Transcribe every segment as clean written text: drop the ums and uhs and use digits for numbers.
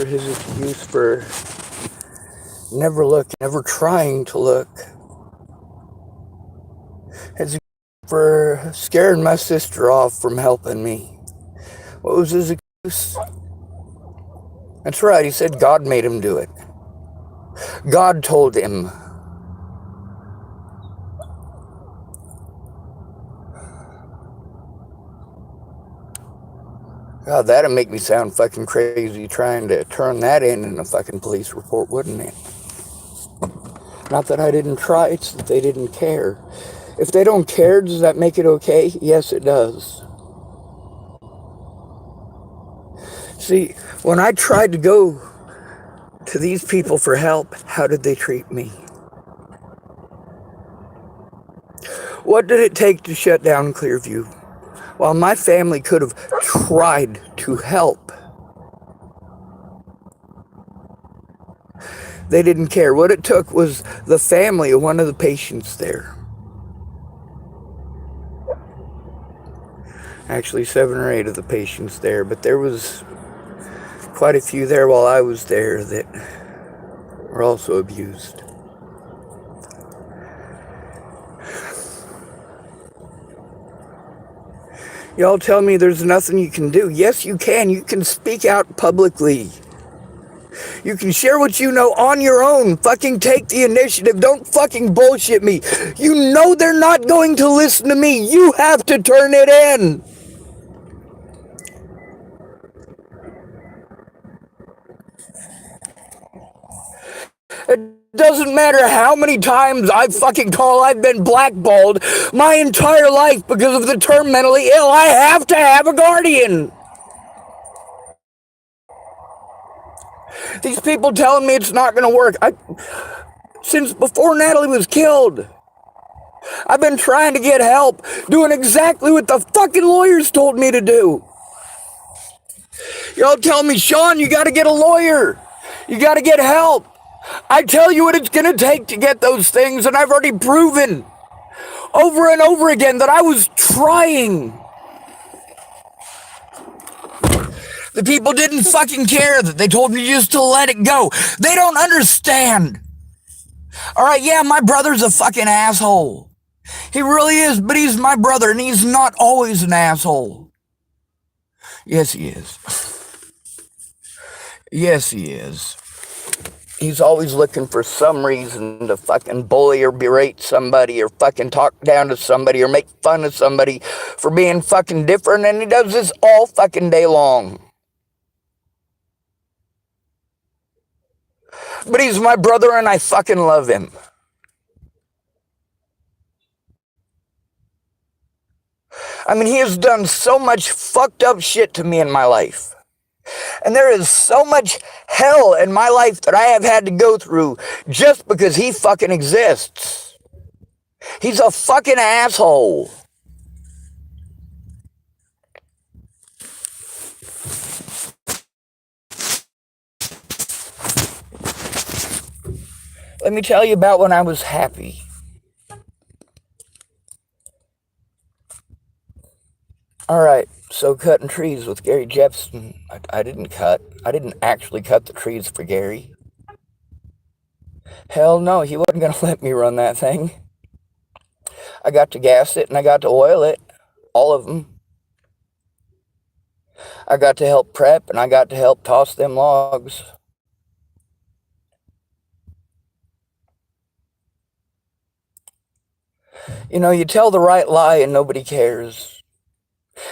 for his excuse for never trying to look. His excuse for scaring my sister off from helping me. What was his excuse? That's right, he said God made him do it. God told him. God, that'd make me sound fucking crazy trying to turn that in a fucking police report, wouldn't it? Not that I didn't try, it's that they didn't care. If they don't care, does that make it okay? Yes, it does. See, when I tried to go to these people for help, how did they treat me? What did it take to shut down Clearview? While my family could have tried to help, they didn't care. What it took was the family of one of the patients there. Actually, 7 or 8 of the patients there, but there was quite a few there while I was there that were also abused. Y'all tell me there's nothing you can do. Yes, you can. You can speak out publicly. You can share what you know on your own. Fucking take the initiative. Don't fucking bullshit me. You know they're not going to listen to me. You have to turn it in. It doesn't matter how many times I've been blackballed my entire life because of the term mentally ill. I have to have a guardian. These people telling me it's not going to work. Since before Natalie was killed, I've been trying to get help, doing exactly what the fucking lawyers told me to do. Y'all tell me, Sean, you got to get a lawyer. You got to get help. I tell you what it's going to take to get those things, and I've already proven over and over again that I was trying. The people didn't fucking care that they told me just to let it go. They don't understand. All right, yeah, my brother's a fucking asshole. He really is, but he's my brother, and he's not always an asshole. Yes, he is. Yes, he is. He's always looking for some reason to fucking bully or berate somebody or fucking talk down to somebody or make fun of somebody for being fucking different, and he does this all fucking day long. But he's my brother and I fucking love him. I mean, he has done so much fucked up shit to me in my life. And there is so much hell in my life that I have had to go through just because he fucking exists. He's a fucking asshole. Let me tell you about when I was happy. Alright, so cutting trees with Gary Jepson. I didn't actually cut the trees for Gary. Hell no, he wasn't going to let me run that thing. I got to gas it and I got to oil it. All of them. I got to help prep and I got to help toss them logs. You know, you tell the right lie and nobody cares.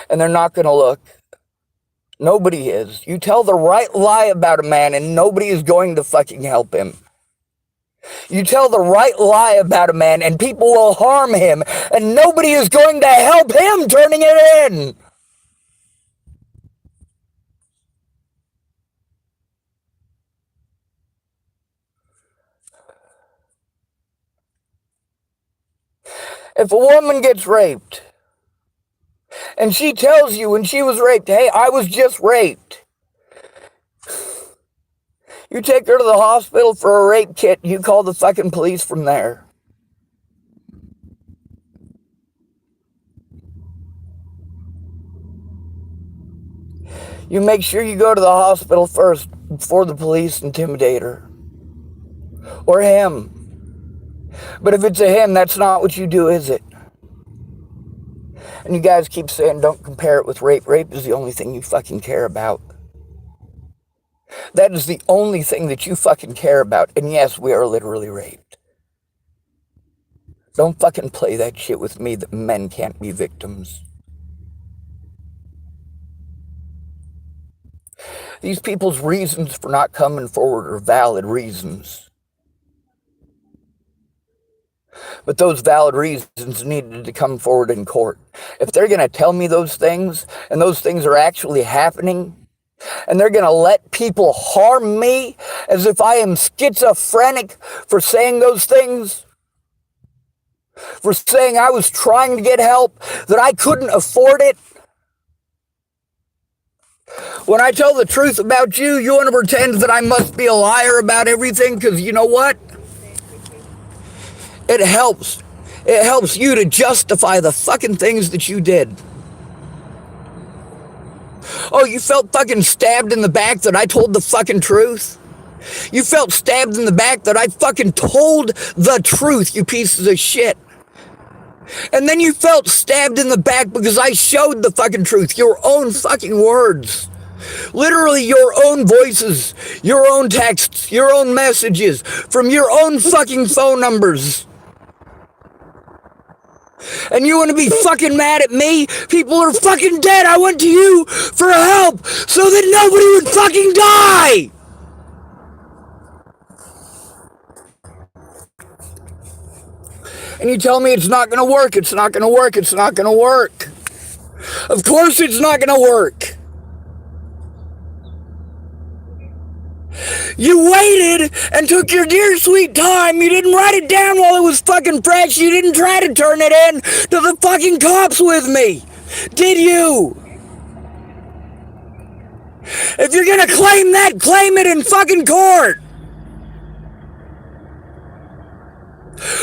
And they're not going to look. Nobody is. You tell the right lie about a man and nobody is going to fucking help him. You tell the right lie about a man and people will harm him and nobody is going to help him turning it in. If a woman gets raped and she tells you when she was raped, hey, I was just raped. You take her to the hospital for a rape kit, you call the fucking police from there. You make sure you go to the hospital first before the police intimidator. Or him. But if it's a him, that's not what you do, is it? And you guys keep saying don't compare it with rape. Rape is the only thing you fucking care about. That is the only thing that you fucking care about. And yes, we are literally raped. Don't fucking play that shit with me that men can't be victims. These people's reasons for not coming forward are valid reasons. But those valid reasons needed to come forward in court. If they're going to tell me those things, and those things are actually happening, and they're going to let people harm me as if I am schizophrenic for saying those things, for saying I was trying to get help, that I couldn't afford it. When I tell the truth about you, you want to pretend that I must be a liar about everything, because you know what? It helps. It helps you to justify the fucking things that you did. Oh, you felt fucking stabbed in the back that I told the fucking truth? You felt stabbed in the back that I fucking told the truth, you pieces of shit. And then you felt stabbed in the back because I showed the fucking truth, your own fucking words. Literally your own voices, your own texts, your own messages, from your own fucking phone numbers. And you want to be fucking mad at me? People are fucking dead. I went to you for help so that nobody would fucking die. And you tell me it's not going to work, it's not going to work, it's not going to work. Of course it's not going to work. You waited and took your dear sweet time. You didn't write it down while it was fucking fresh. You didn't try to turn it in to the fucking cops with me. Did you? If you're gonna claim that, claim it in fucking court.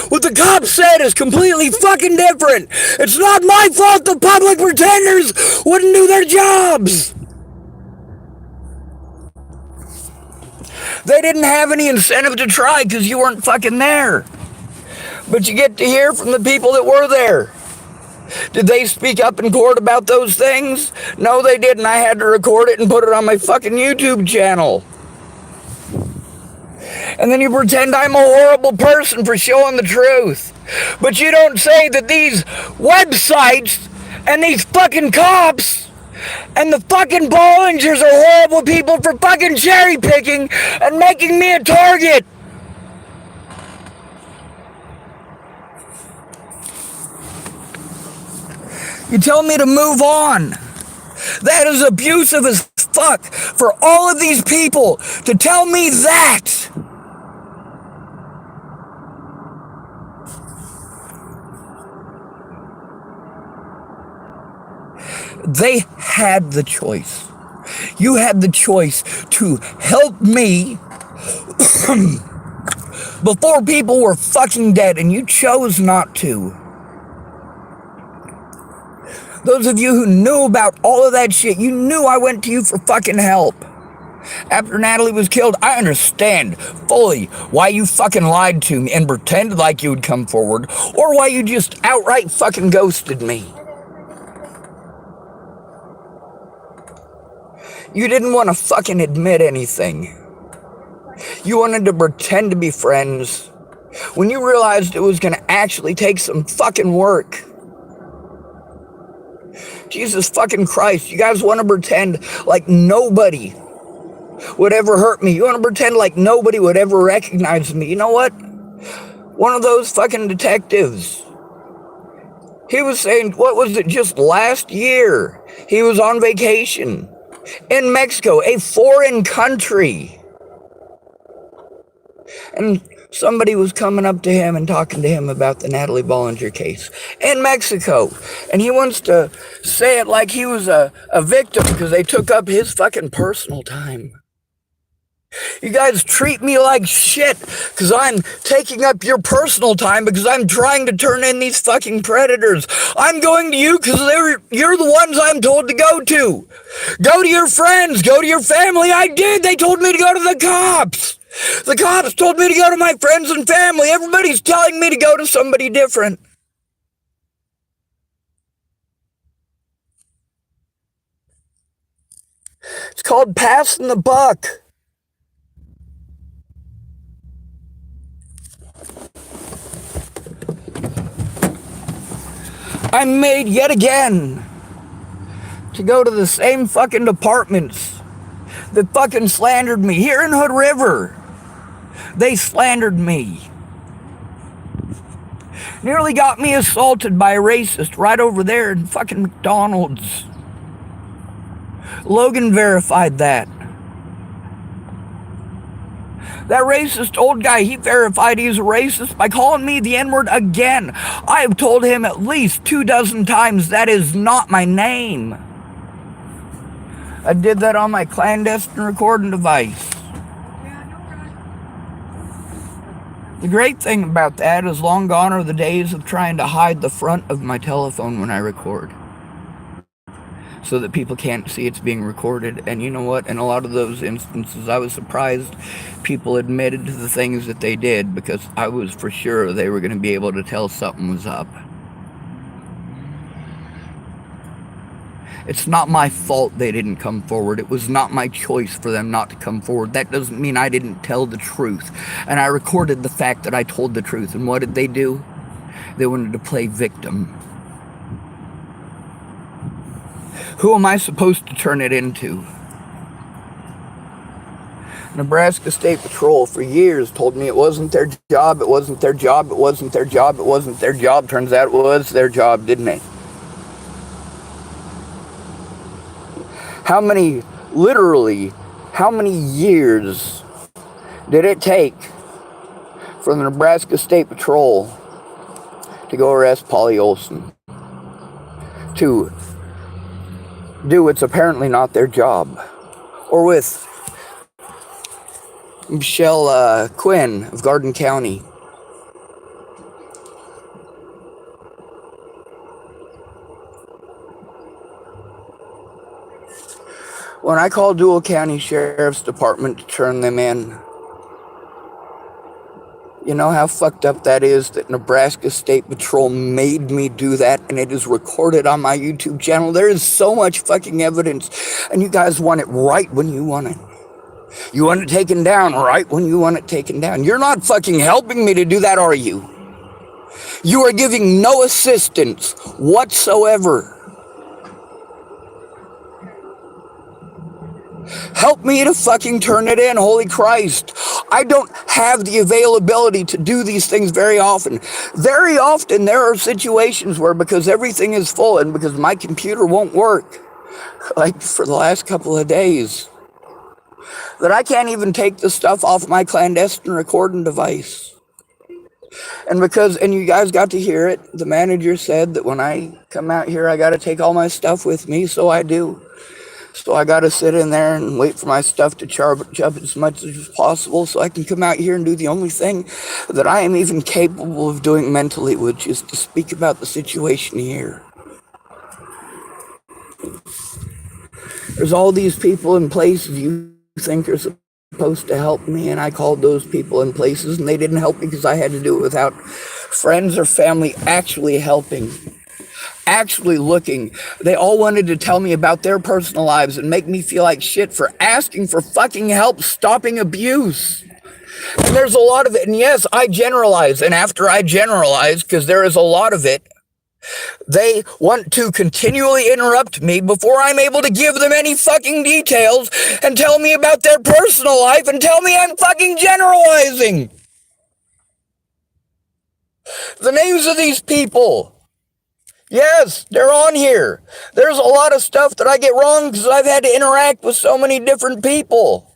What the cops said is completely fucking different. It's not my fault the public pretenders wouldn't do their jobs. They didn't have any incentive to try because you weren't fucking there. But you get to hear from the people that were there. Did they speak up in court about those things? No, they didn't. I had to record it and put it on my fucking YouTube channel. And then you pretend I'm a horrible person for showing the truth. But you don't say that these websites and these fucking cops and the fucking Bollingers are horrible people for fucking cherry picking and making me a target. You tell me to move on. That is abusive as fuck for all of these people to tell me that. They had the choice. You had the choice to help me before people were fucking dead, and you chose not to. Those of you who knew about all of that shit, you knew I went to you for fucking help. After Natalie was killed, I understand fully why you fucking lied to me and pretended like you would come forward, or why you just outright fucking ghosted me. You didn't want to fucking admit anything. You wanted to pretend to be friends when you realized it was going to actually take some fucking work. Jesus fucking Christ, you guys want to pretend like nobody would ever hurt me. You want to pretend like nobody would ever recognize me. You know what? One of those fucking detectives, he was saying, what was it, just last year, he was on vacation in Mexico, a foreign country. And somebody was coming up to him and talking to him about the Natalie Bollinger case in Mexico. And he wants to say it like he was a victim because they took up his fucking personal time. You guys treat me like shit because I'm taking up your personal time because I'm trying to turn in these fucking predators. I'm going to you because you're the ones I'm told to go to. Go to your friends. Go to your family. I did. They told me to go to the cops. The cops told me to go to my friends and family. Everybody's telling me to go to somebody different. It's called passing the buck. I'm made yet again to go to the same fucking departments that fucking slandered me. Here in Hood River, they slandered me. Nearly got me assaulted by a racist right over there in fucking McDonald's. Logan verified that. That racist old guy, he verified he's a racist by calling me the N-word again. I have told him at least 24 times that is not my name. I did that on my clandestine recording device. The great thing about that is long gone are the days of trying to hide the front of my telephone when I record, so that people can't see it's being recorded. And you know what? In a lot of those instances, I was surprised people admitted to the things that they did because I was for sure they were going to be able to tell something was up. It's not my fault they didn't come forward. It was not my choice for them not to come forward. That doesn't mean I didn't tell the truth. And I recorded the fact that I told the truth. And what did they do? They wanted to play victim. Who am I supposed to turn it into? Nebraska State Patrol for years told me it wasn't their job, it wasn't their job, it wasn't their job, it wasn't their job. Turns out it was their job, didn't it? How many years did it take for the Nebraska State Patrol to go arrest Polly Olson? To do what's apparently not their job? Or with Michelle Quinn of Garden County. When I called Dual County Sheriff's Department to turn them in, you know how fucked up that is that Nebraska State Patrol made me do that, and it is recorded on my YouTube channel. There is so much fucking evidence, and you guys want it right when you want it. You want it taken down right when you want it taken down. You're not fucking helping me to do that, are you? You are giving no assistance whatsoever. Help me to fucking turn it in, holy Christ. I don't have the availability to do these things very often. Very often there are situations where because everything is full and because my computer won't work, like for the last couple of days, that I can't even take the stuff off my clandestine recording device. And you guys got to hear it, the manager said that when I come out here, I got to take all my stuff with me, so I do. So I got to sit in there and wait for my stuff to charge up as much as possible so I can come out here and do the only thing that I am even capable of doing mentally, which is to speak about the situation here. There's all these people in places you think are supposed to help me, and I called those people in places and they didn't help me because I had to do it without friends or family actually helping. Actually looking. They all wanted to tell me about their personal lives and make me feel like shit for asking for fucking help stopping abuse. And there's a lot of it. And yes, I generalize. And after I generalize, because there is a lot of it, they want to continually interrupt me before I'm able to give them any fucking details and tell me about their personal life and tell me I'm fucking generalizing. The names of these people. Yes, they're on here. There's a lot of stuff that I get wrong because I've had to interact with so many different people.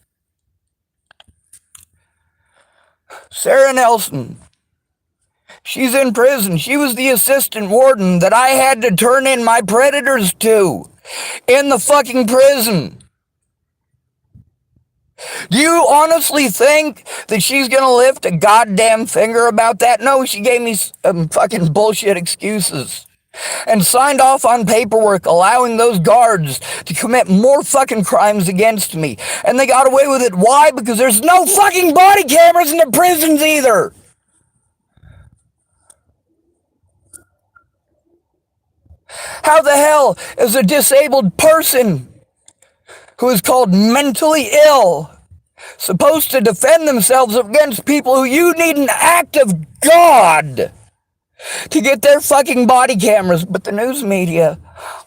Sarah Nelson. She's in prison. She was the assistant warden that I had to turn in my predators to in the fucking prison. Do you honestly think that she's going to lift a goddamn finger about that? No, she gave me some fucking bullshit excuses and signed off on paperwork allowing those guards to commit more fucking crimes against me. And they got away with it. Why? Because there's no fucking body cameras in the prisons either. How the hell is a disabled person who is called mentally ill supposed to defend themselves against people who you need an act of God to get their fucking body cameras? But the news media,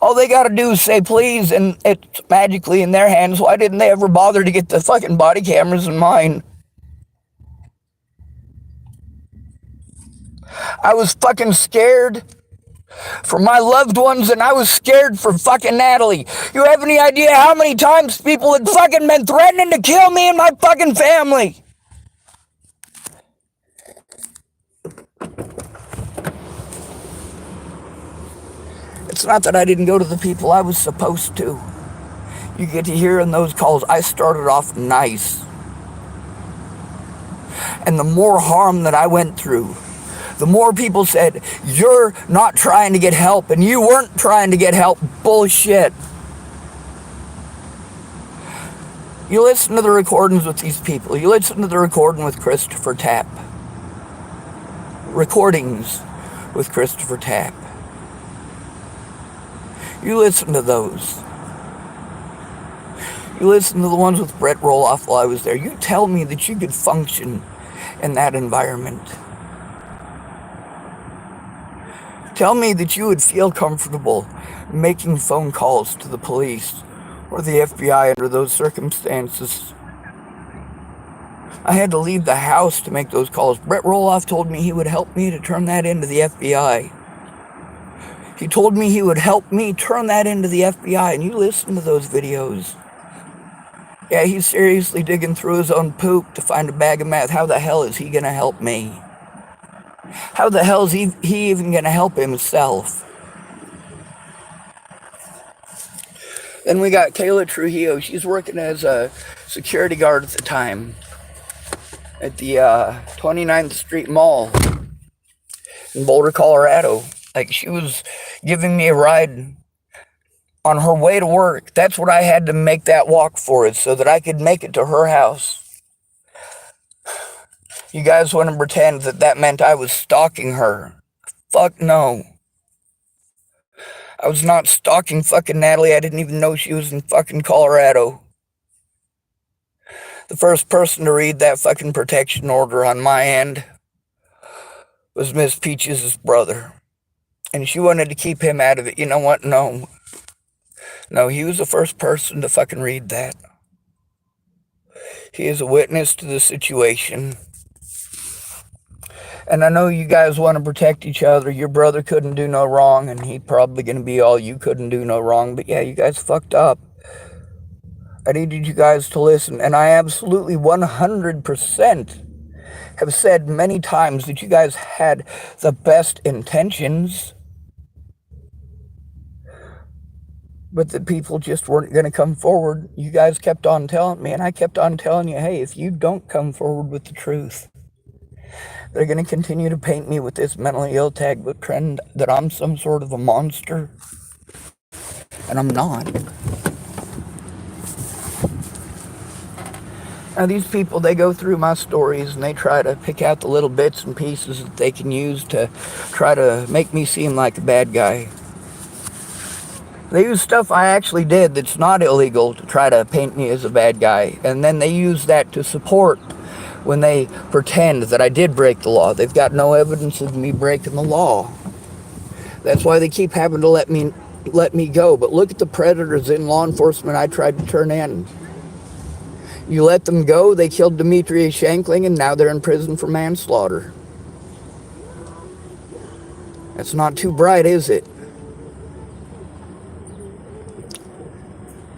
all they gotta do is say please and it's magically in their hands. Why didn't they ever bother to get the fucking body cameras in mine? I was fucking scared for my loved ones, and I was scared for fucking Natalie. You have any idea how many times people had fucking been threatening to kill me and my fucking family? It's not that I didn't go to the people I was supposed to. You get to hear in those calls, I started off nice. And the more harm that I went through, the more people said, you're not trying to get help, and you weren't trying to get help. Bullshit. You listen to the recordings with these people. You listen to the recording with Christopher Tapp. Recordings with Christopher Tapp. You listen to those. You listen to the ones with Brett Roloff while I was there. You tell me that you could function in that environment. Tell me that you would feel comfortable making phone calls to the police or the FBI under those circumstances. I had to leave the house to make those calls. Brett Roloff told me he would help me to turn that into the FBI. He told me he would help me turn that into the FBI, and you listen to those videos. Yeah, he's seriously digging through his own poop to find a bag of meth. How the hell is he gonna help me? How the hell is he even gonna help himself? Then we got Kayla Trujillo. She's working as a security guard at the time at the 29th Street Mall in Boulder, Colorado. Like, she was giving me a ride on her way to work. That's what I had to make that walk for, it so that I could make it to her house. You guys want to pretend that that meant I was stalking her? Fuck no. I was not stalking fucking Natalie. I didn't even know she was in fucking Colorado. The first person to read that fucking protection order on my end was Miss Peaches' brother. And she wanted to keep him out of it. You know what? No. No, he was the first person to fucking read that. He is a witness to the situation. And I know you guys want to protect each other. Your brother couldn't do no wrong, and he probably going to be all you couldn't do no wrong. But yeah, you guys fucked up. I needed you guys to listen. And I absolutely 100% have said many times that you guys had the best intentions, but that people just weren't going to come forward. You guys kept on telling me, and I kept on telling you, hey, if you don't come forward with the truth, they're going to continue to paint me with this mentally ill tag, but trend that I'm some sort of a monster. And I'm not. Now, these people, they go through my stories and they try to pick out the little bits and pieces that they can use to try to make me seem like a bad guy. They use stuff I actually did that's not illegal to try to paint me as a bad guy. And then they use that to support when they pretend that I did break the law. They've got no evidence of me breaking the law. That's why they keep having to let me go. But look at the predators in law enforcement I tried to turn in. You let them go, they killed Demetria Shankling, and now they're in prison for manslaughter. That's not too bright, is it?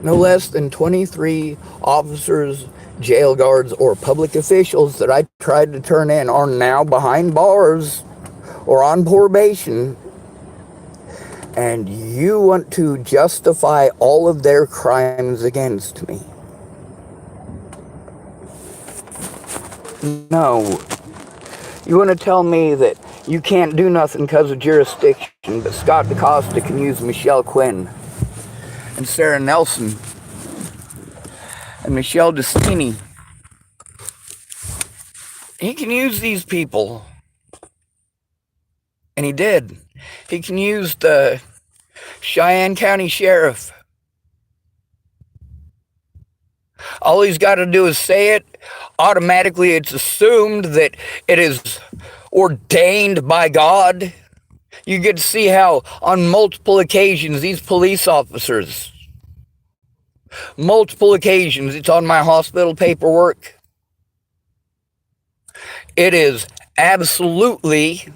No less than 23 officers, jail guards, or public officials that I tried to turn in are now behind bars or on probation. And you want to justify all of their crimes against me. No. You want to tell me that you can't do nothing because of jurisdiction, but Scott DeCosta can use Michelle Quinn and Sarah Nelson and Michelle Destini. He can use these people. And he did. He can use the Cheyenne County Sheriff. All he's got to do is say it. Automatically, it's assumed that it is ordained by God. You get to see how on multiple occasions these police officers, multiple occasions, it's on my hospital paperwork. It is absolutely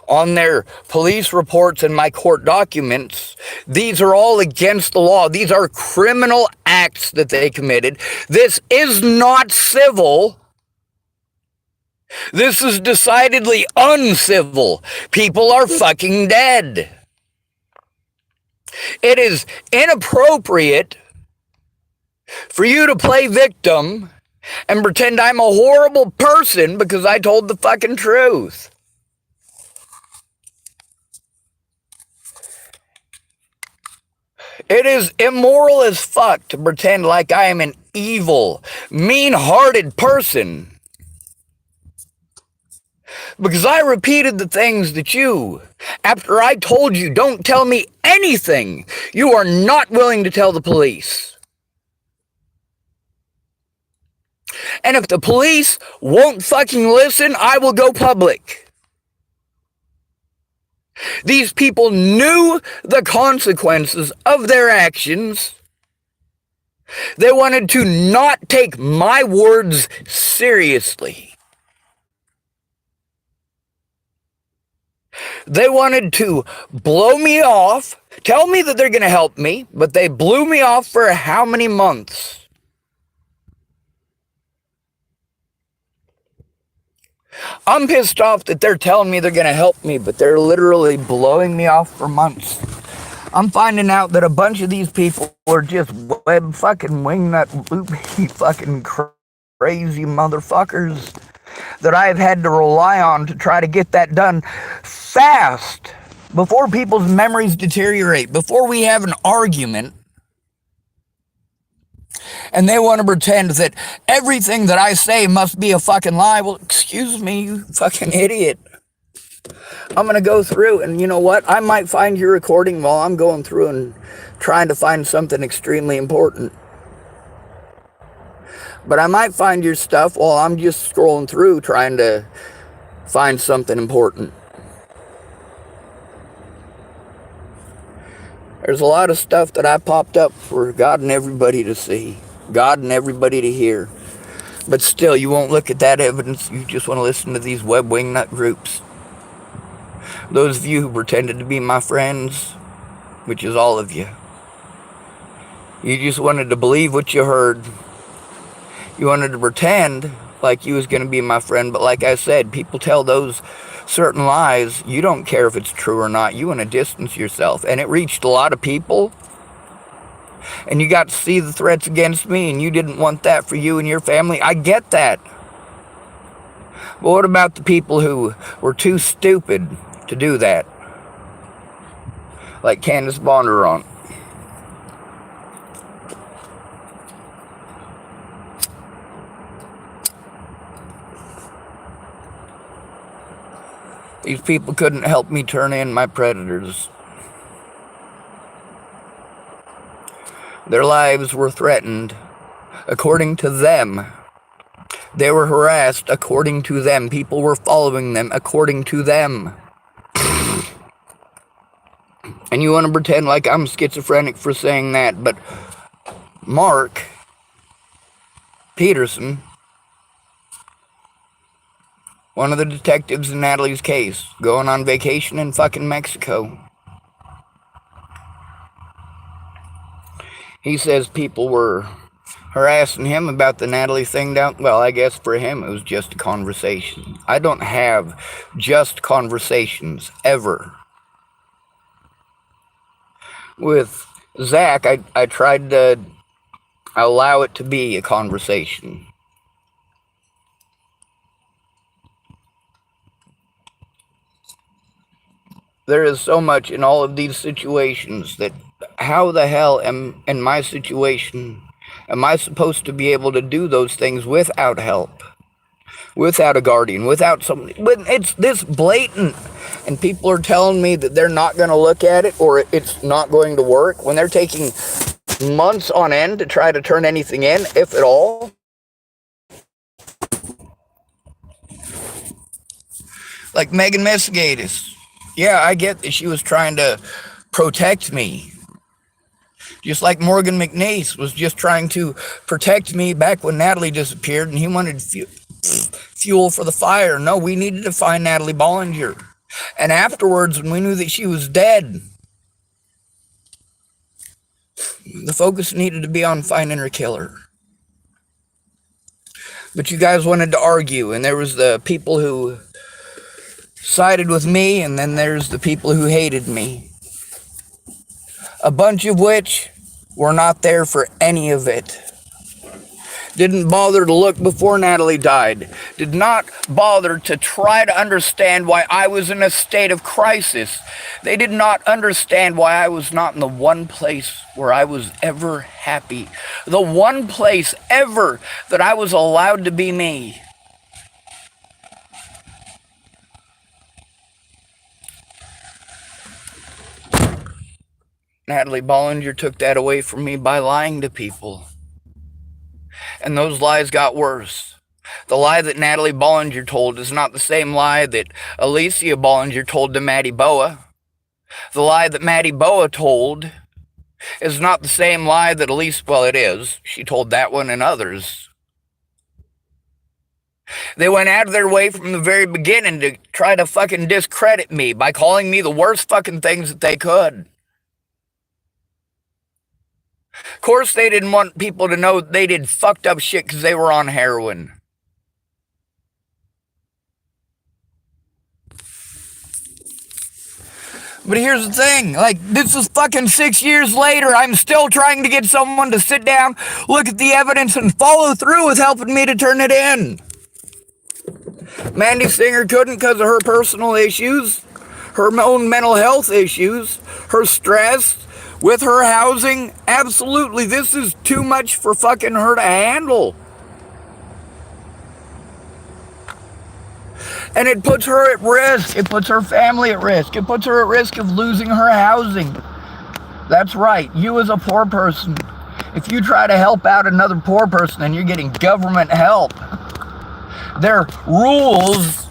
on their police reports and my court documents. These are all against the law. These are criminal acts that they committed. This is not civil. This is decidedly uncivil. People are fucking dead. It is inappropriate for you to play victim and pretend I'm a horrible person because I told the fucking truth. It is immoral as fuck to pretend like I am an evil, mean-hearted person. Because I repeated the things that you, after I told you don't tell me anything, you are not willing to tell the police. And if the police won't fucking listen, I will go public. These people knew the consequences of their actions. They wanted to not take my words seriously. They wanted to blow me off, tell me that they're going to help me, but they blew me off for how many months? I'm pissed off that they're telling me they're going to help me, but they're literally blowing me off for months. I'm finding out that a bunch of these people are just web fucking wingnut loopy fucking crazy motherfuckers that I've had to rely on to try to get that done fast before people's memories deteriorate, before we have an argument. And they want to pretend that everything that I say must be a fucking lie. Well, excuse me, you fucking idiot. I'm going to go through, and you know what? I might find your recording while I'm going through and trying to find something extremely important. But I might find your stuff while I'm just scrolling through trying to find something important. There's a lot of stuff that I popped up for God and everybody to see. God and everybody to hear. But still, you won't look at that evidence. You just want to listen to these web wingnut groups. Those of you who pretended to be my friends, which is all of you. You just wanted to believe what you heard. You wanted to pretend like you was going to be my friend. But like I said, people tell those certain lies. You don't care if it's true or not. You want to distance yourself. And it reached a lot of people. And you got to see the threats against me, and you didn't want that for you and your family. I get that. But what about the people who were too stupid to do that? Like Candace Bondurant. These people couldn't help me turn in my predators. Their lives were threatened, according to them. They were harassed, according to them. People were following them, according to them. And you want to pretend like I'm schizophrenic for saying that, but Mark Peterson, one of the detectives in Natalie's case, going on vacation in fucking Mexico. He says people were harassing him about the Natalie thing down. Well, I guess for him it was just a conversation. I don't have just conversations, ever. With Zach, I tried to allow it to be a conversation. There is so much in all of these situations that how the hell am in my situation am I supposed to be able to do those things without help, without a guardian, without somebody? But it's this blatant, and people are telling me that they're not going to look at it or it's not going to work when they're taking months on end to try to turn anything in, if at all. Like Megan Mesigatis. Yeah, I get that she was trying to protect me. Just like Morgan McNeese was just trying to protect me back when Natalie disappeared and he wanted fuel for the fire. No, we needed to find Natalie Bollinger. And afterwards, when we knew that she was dead, the focus needed to be on finding her killer. But you guys wanted to argue, and there was the people who sided with me, and then there's the people who hated me. A bunch of which were not there for any of it. Didn't bother to look before Natalie died. Did not bother to try to understand why I was in a state of crisis. They did not understand why I was not in the one place where I was ever happy. The one place ever that I was allowed to be me. Natalie Bollinger took that away from me by lying to people. And those lies got worse. The lie that Natalie Bollinger told is not the same lie that Alicia Bollinger told to Maddie Boa. The lie that Maddie Boa told is not the same lie that Alicia, well, it is. She told that one and others. They went out of their way from the very beginning to try to fucking discredit me by calling me the worst fucking things that they could. Of course, they didn't want people to know they did fucked up shit because they were on heroin. But here's the thing, like, this is fucking 6 years later, I'm still trying to get someone to sit down, look at the evidence, and follow through with helping me to turn it in. Mandy Singer couldn't because of her personal issues, her own mental health issues, her stress, with her housing. Absolutely, this is too much for fucking her to handle. And it puts her at risk. It puts her family at risk. It puts her at risk of losing her housing. That's right. You as a poor person, if you try to help out another poor person and you're getting government help, their rules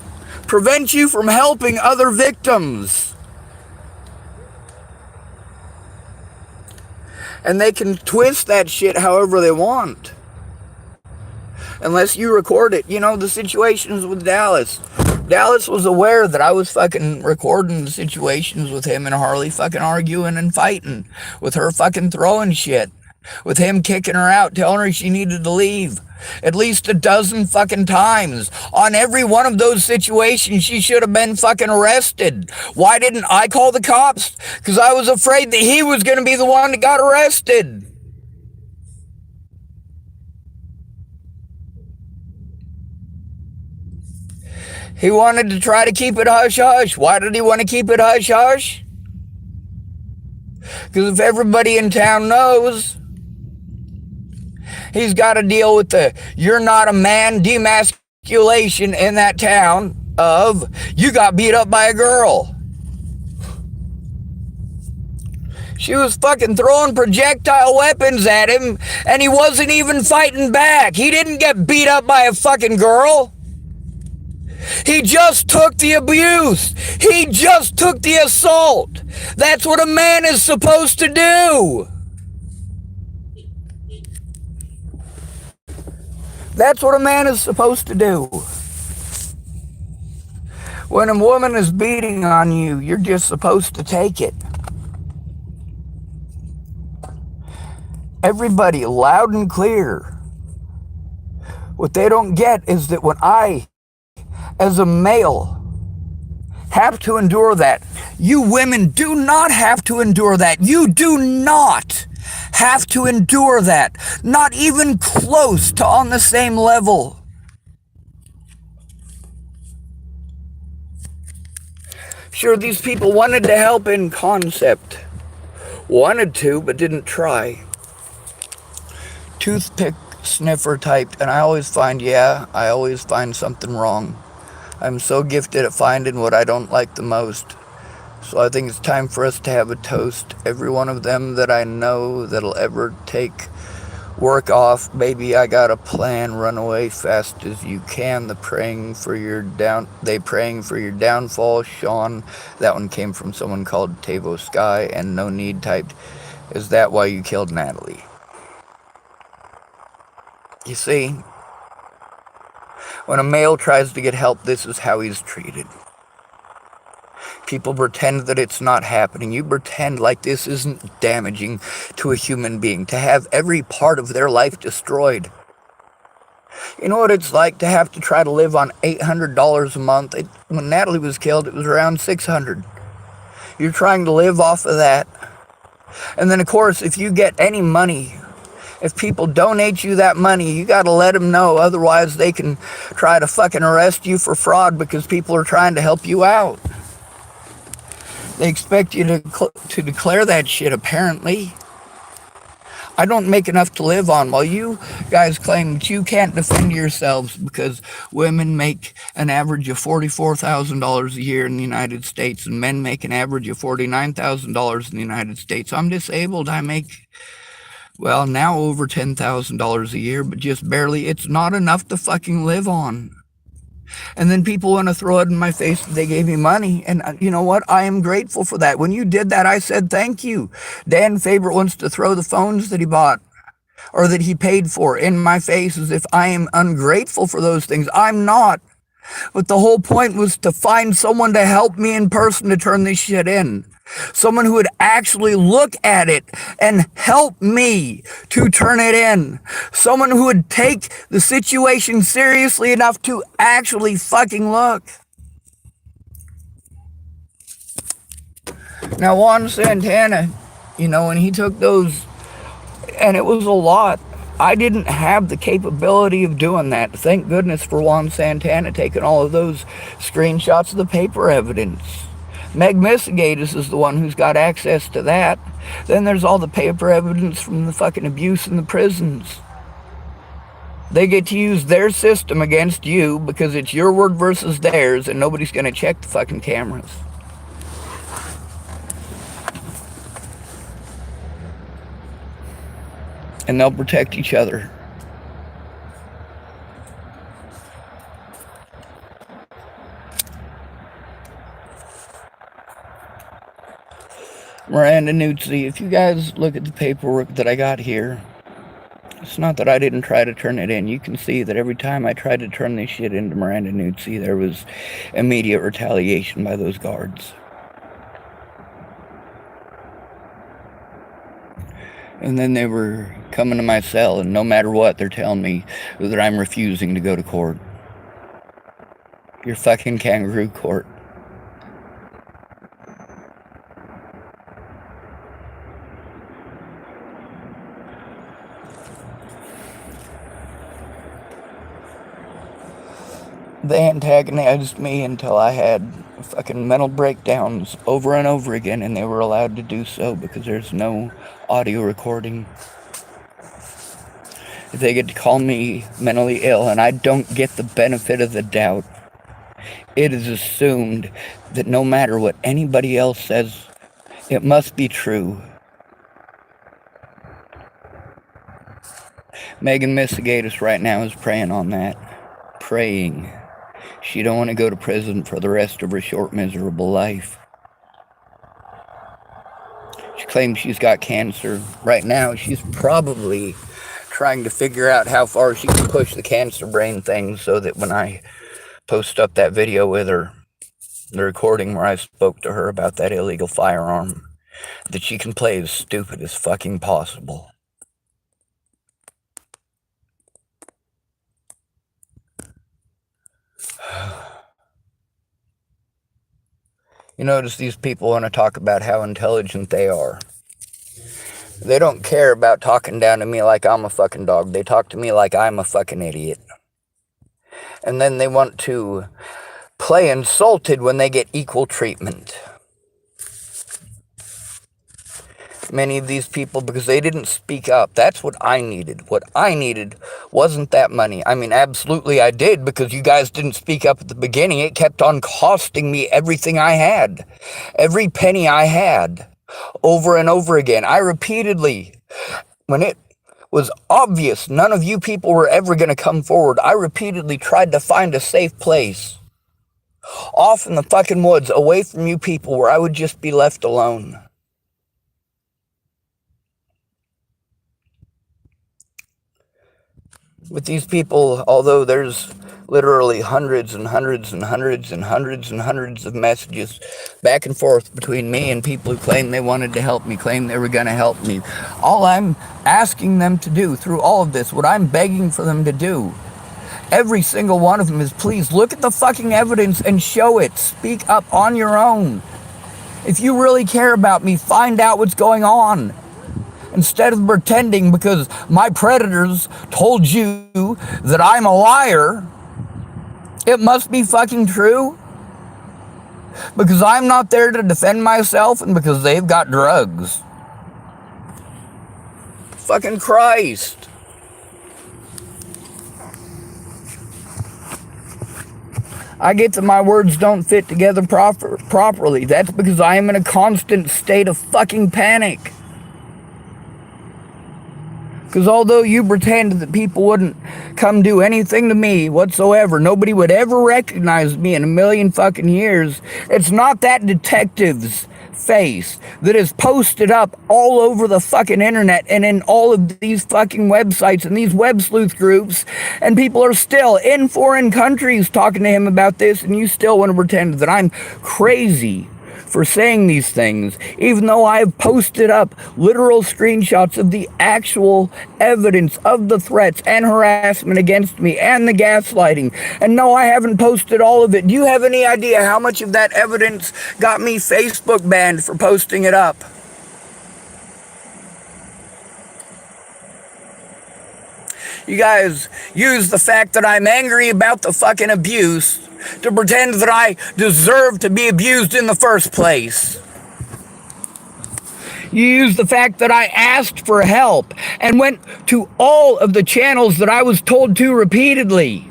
prevent you from helping other victims. And they can twist that shit however they want. Unless you record it. You know, the situations with Dallas. Dallas was aware that I was fucking recording the situations with him and Harley fucking arguing and fighting. With her fucking throwing shit. With him kicking her out, telling her she needed to leave. At least a dozen fucking times. On every one of those situations, she should have been fucking arrested. Why didn't I call the cops? Because I was afraid that he was going to be the one that got arrested. He wanted to try to keep it hush-hush. Why did he want to keep it hush-hush? Because if everybody in town knows, he's got to deal with the "you're not a man" demasculation in that town of "you got beat up by a girl." She was fucking throwing projectile weapons at him and he wasn't even fighting back. He didn't get beat up by a fucking girl. He just took the abuse. He just took the assault. That's what a man is supposed to do. That's what a man is supposed to do. When a woman is beating on you, you're just supposed to take it. Everybody, loud and clear. What they don't get is that when I, as a male, have to endure that, you women do not have to endure that. You do not have to endure that. Not even close to on the same level. Sure, these people wanted to help in concept. Wanted to, but didn't try. Toothpick sniffer typed, and I always find something wrong. I'm so gifted at finding what I don't like the most. So I think it's time for us to have a toast. Every one of them that I know that'll ever take work off. Baby, I got a plan. Run away fast as you can. They praying for your downfall, Sean. That one came from someone called Tavo Sky, and No Need typed, is that why you killed Natalie? You see, when a male tries to get help, this is how he's treated. People pretend that it's not happening. You pretend like this isn't damaging to a human being, to have every part of their life destroyed. You know what it's like to have to try to live on $800 a month? When Natalie was killed, it was around $600. You're trying to live off of that. And then, of course, if you get any money, if people donate you that money, you got to let them know. Otherwise, they can try to fucking arrest you for fraud because people are trying to help you out. They expect you to declare that shit, apparently. I don't make enough to live on. While you guys claim that you can't defend yourselves because women make an average of $44,000 a year in the United States and men make an average of $49,000 in the United States. I'm disabled. I make, well, now over $10,000 a year, but just barely. It's not enough to fucking live on. And then people want to throw it in my face that they gave me money. And you know what? I am grateful for that. When you did that, I said thank you. Dan Favorite wants to throw the phones that he bought or that he paid for in my face as if I am ungrateful for those things. I'm not. But the whole point was to find someone to help me in person to turn this shit in. Someone who would actually look at it and help me to turn it in. Someone who would take the situation seriously enough to actually fucking look. Now, Juan Santana, you know, when he took those, and it was a lot, I didn't have the capability of doing that. Thank goodness for Juan Santana taking all of those screenshots of the paper evidence. Meg Misigatis is the one who's got access to that. Then there's all the paper evidence from the fucking abuse in the prisons. They get to use their system against you because it's your word versus theirs, and nobody's going to check the fucking cameras. And they'll protect each other. Miranda Nuzzi, if you guys look at the paperwork that I got here, it's not that I didn't try to turn it in. You can see that every time I tried to turn this shit into Miranda Nuzzi, there was immediate retaliation by those guards. And then they were coming to my cell, and no matter what, they're telling me that I'm refusing to go to court. Your fucking kangaroo court. They antagonized me until I had fucking mental breakdowns over and over again, and they were allowed to do so because there's no audio recording. They get to call me mentally ill, and I don't get the benefit of the doubt. It is assumed that no matter what anybody else says, it must be true. Megan Misigatis right now is praying on that. Praying. She don't want to go to prison for the rest of her short, miserable life. She claims she's got cancer. Right now, she's probably trying to figure out how far she can push the cancer brain thing so that when I post up that video with her, the recording where I spoke to her about that illegal firearm, that she can play as stupid as fucking possible. You notice these people want to talk about how intelligent they are. They don't care about talking down to me like I'm a fucking dog. They talk to me like I'm a fucking idiot. And then they want to Clay insulted when they get equal treatment. Many of these people, because they didn't speak up. That's what I needed. What I needed wasn't that money. I mean, absolutely I did, because you guys didn't speak up at the beginning. It kept on costing me everything I had. Every penny I had. Over and over again. I repeatedly, when it was obvious none of you people were ever going to come forward, I repeatedly tried to find a safe place. Off in the fucking woods, away from you people, where I would just be left alone. With these people, although there's literally hundreds and hundreds and hundreds and hundreds and hundreds of messages back and forth between me and people who claim they wanted to help me, claim they were going to help me. All I'm asking them to do through all of this, what I'm begging for them to do, every single one of them, is please look at the fucking evidence and show it. Speak up on your own. If you really care about me, find out what's going on. Instead of pretending because my predators told you that I'm a liar, it must be fucking true. Because I'm not there to defend myself and because they've got drugs. Fucking Christ. I get that my words don't fit together properly. That's because I am in a constant state of fucking panic. Because although you pretend that people wouldn't come do anything to me whatsoever, nobody would ever recognize me in a million fucking years, it's not that detective's face that is posted up all over the fucking internet and in all of these fucking websites and these web sleuth groups, and people are still in foreign countries talking to him about this, and you still want to pretend that I'm crazy for saying these things, even though I've posted up literal screenshots of the actual evidence of the threats and harassment against me and the gaslighting. And no, I haven't posted all of it. Do you have any idea how much of that evidence got me Facebook banned for posting it up? You guys use the fact that I'm angry about the fucking abuse to pretend that I deserve to be abused in the first place. You use the fact that I asked for help and went to all of the channels that I was told to repeatedly.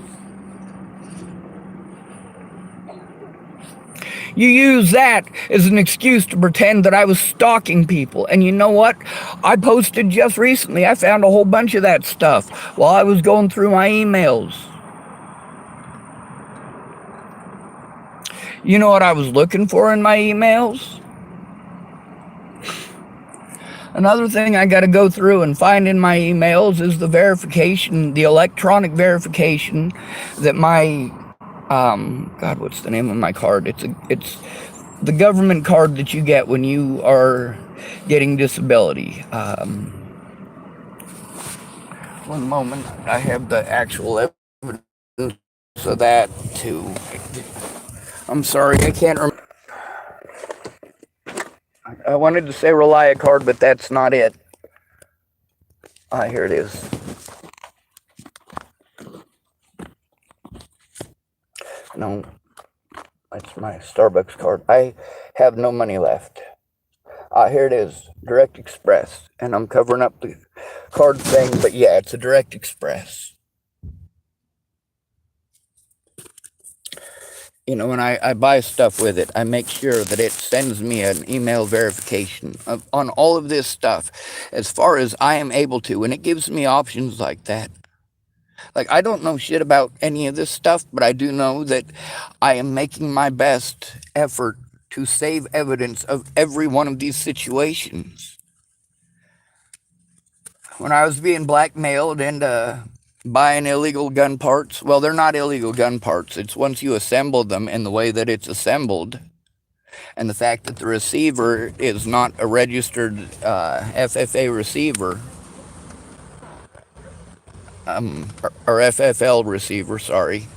You use that as an excuse to pretend that I was stalking people. And you know what? I posted just recently, I found a whole bunch of that stuff while I was going through my emails. You know what I was looking for in my emails? Another thing I got to go through and find in my emails is the verification, the electronic verification that my, God, what's the name of my card? It's the government card that you get when you are getting disability. One moment, I have the actual evidence of that too. I'm sorry, I can't remember. I wanted to say Relia card, but that's not it. Here it is. No, that's my Starbucks card. I have no money left. Here it is, Direct Express. And I'm covering up the card thing, but yeah, it's a Direct Express. You know, when I buy stuff with it, I make sure that it sends me an email verification on all of this stuff as far as I am able to, and it gives me options like that. Like, I don't know shit about any of this stuff, but I do know that I am making my best effort to save evidence of every one of these situations. When I was being blackmailed and buying illegal gun parts, well, they're not illegal gun parts. It's once you assemble them in the way that it's assembled, and the fact that the receiver is not a registered FFA receiver, or FFL receiver, sorry.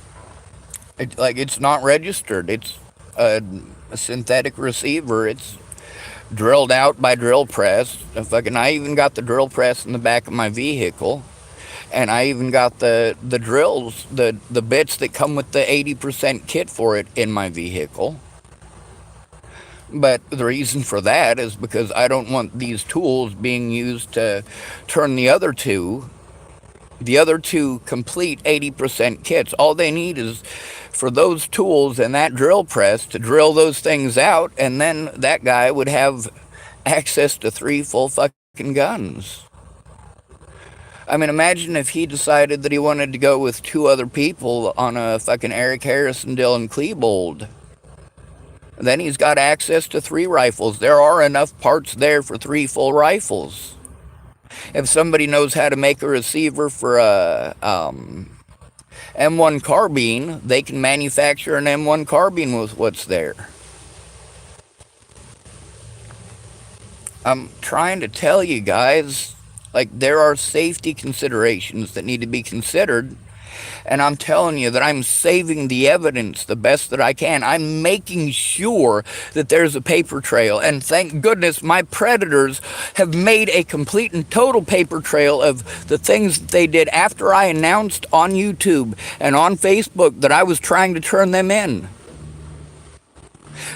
It's not registered. It's a synthetic receiver. It's drilled out by drill press. I even got the drill press in the back of my vehicle. And I even got the drills, the bits that come with the 80% kit for it in my vehicle. But the reason for that is because I don't want these tools being used to turn the other two complete 80% kits. All they need is for those tools and that drill press to drill those things out, and then that guy would have access to 3 full fucking guns. I mean, imagine if he decided that he wanted to go with 2 other people on a fucking Eric Harrison, Dylan Klebold. Then he's got access to 3 rifles. There are enough parts there for 3 full rifles. If somebody knows how to make a receiver for a M1 carbine, they can manufacture an M1 carbine with what's there. I'm trying to tell you guys, like, there are safety considerations that need to be considered. And I'm telling you that I'm saving the evidence the best that I can. I'm making sure that there's a paper trail. And thank goodness my predators have made a complete and total paper trail of the things that they did after I announced on YouTube and on Facebook that I was trying to turn them in.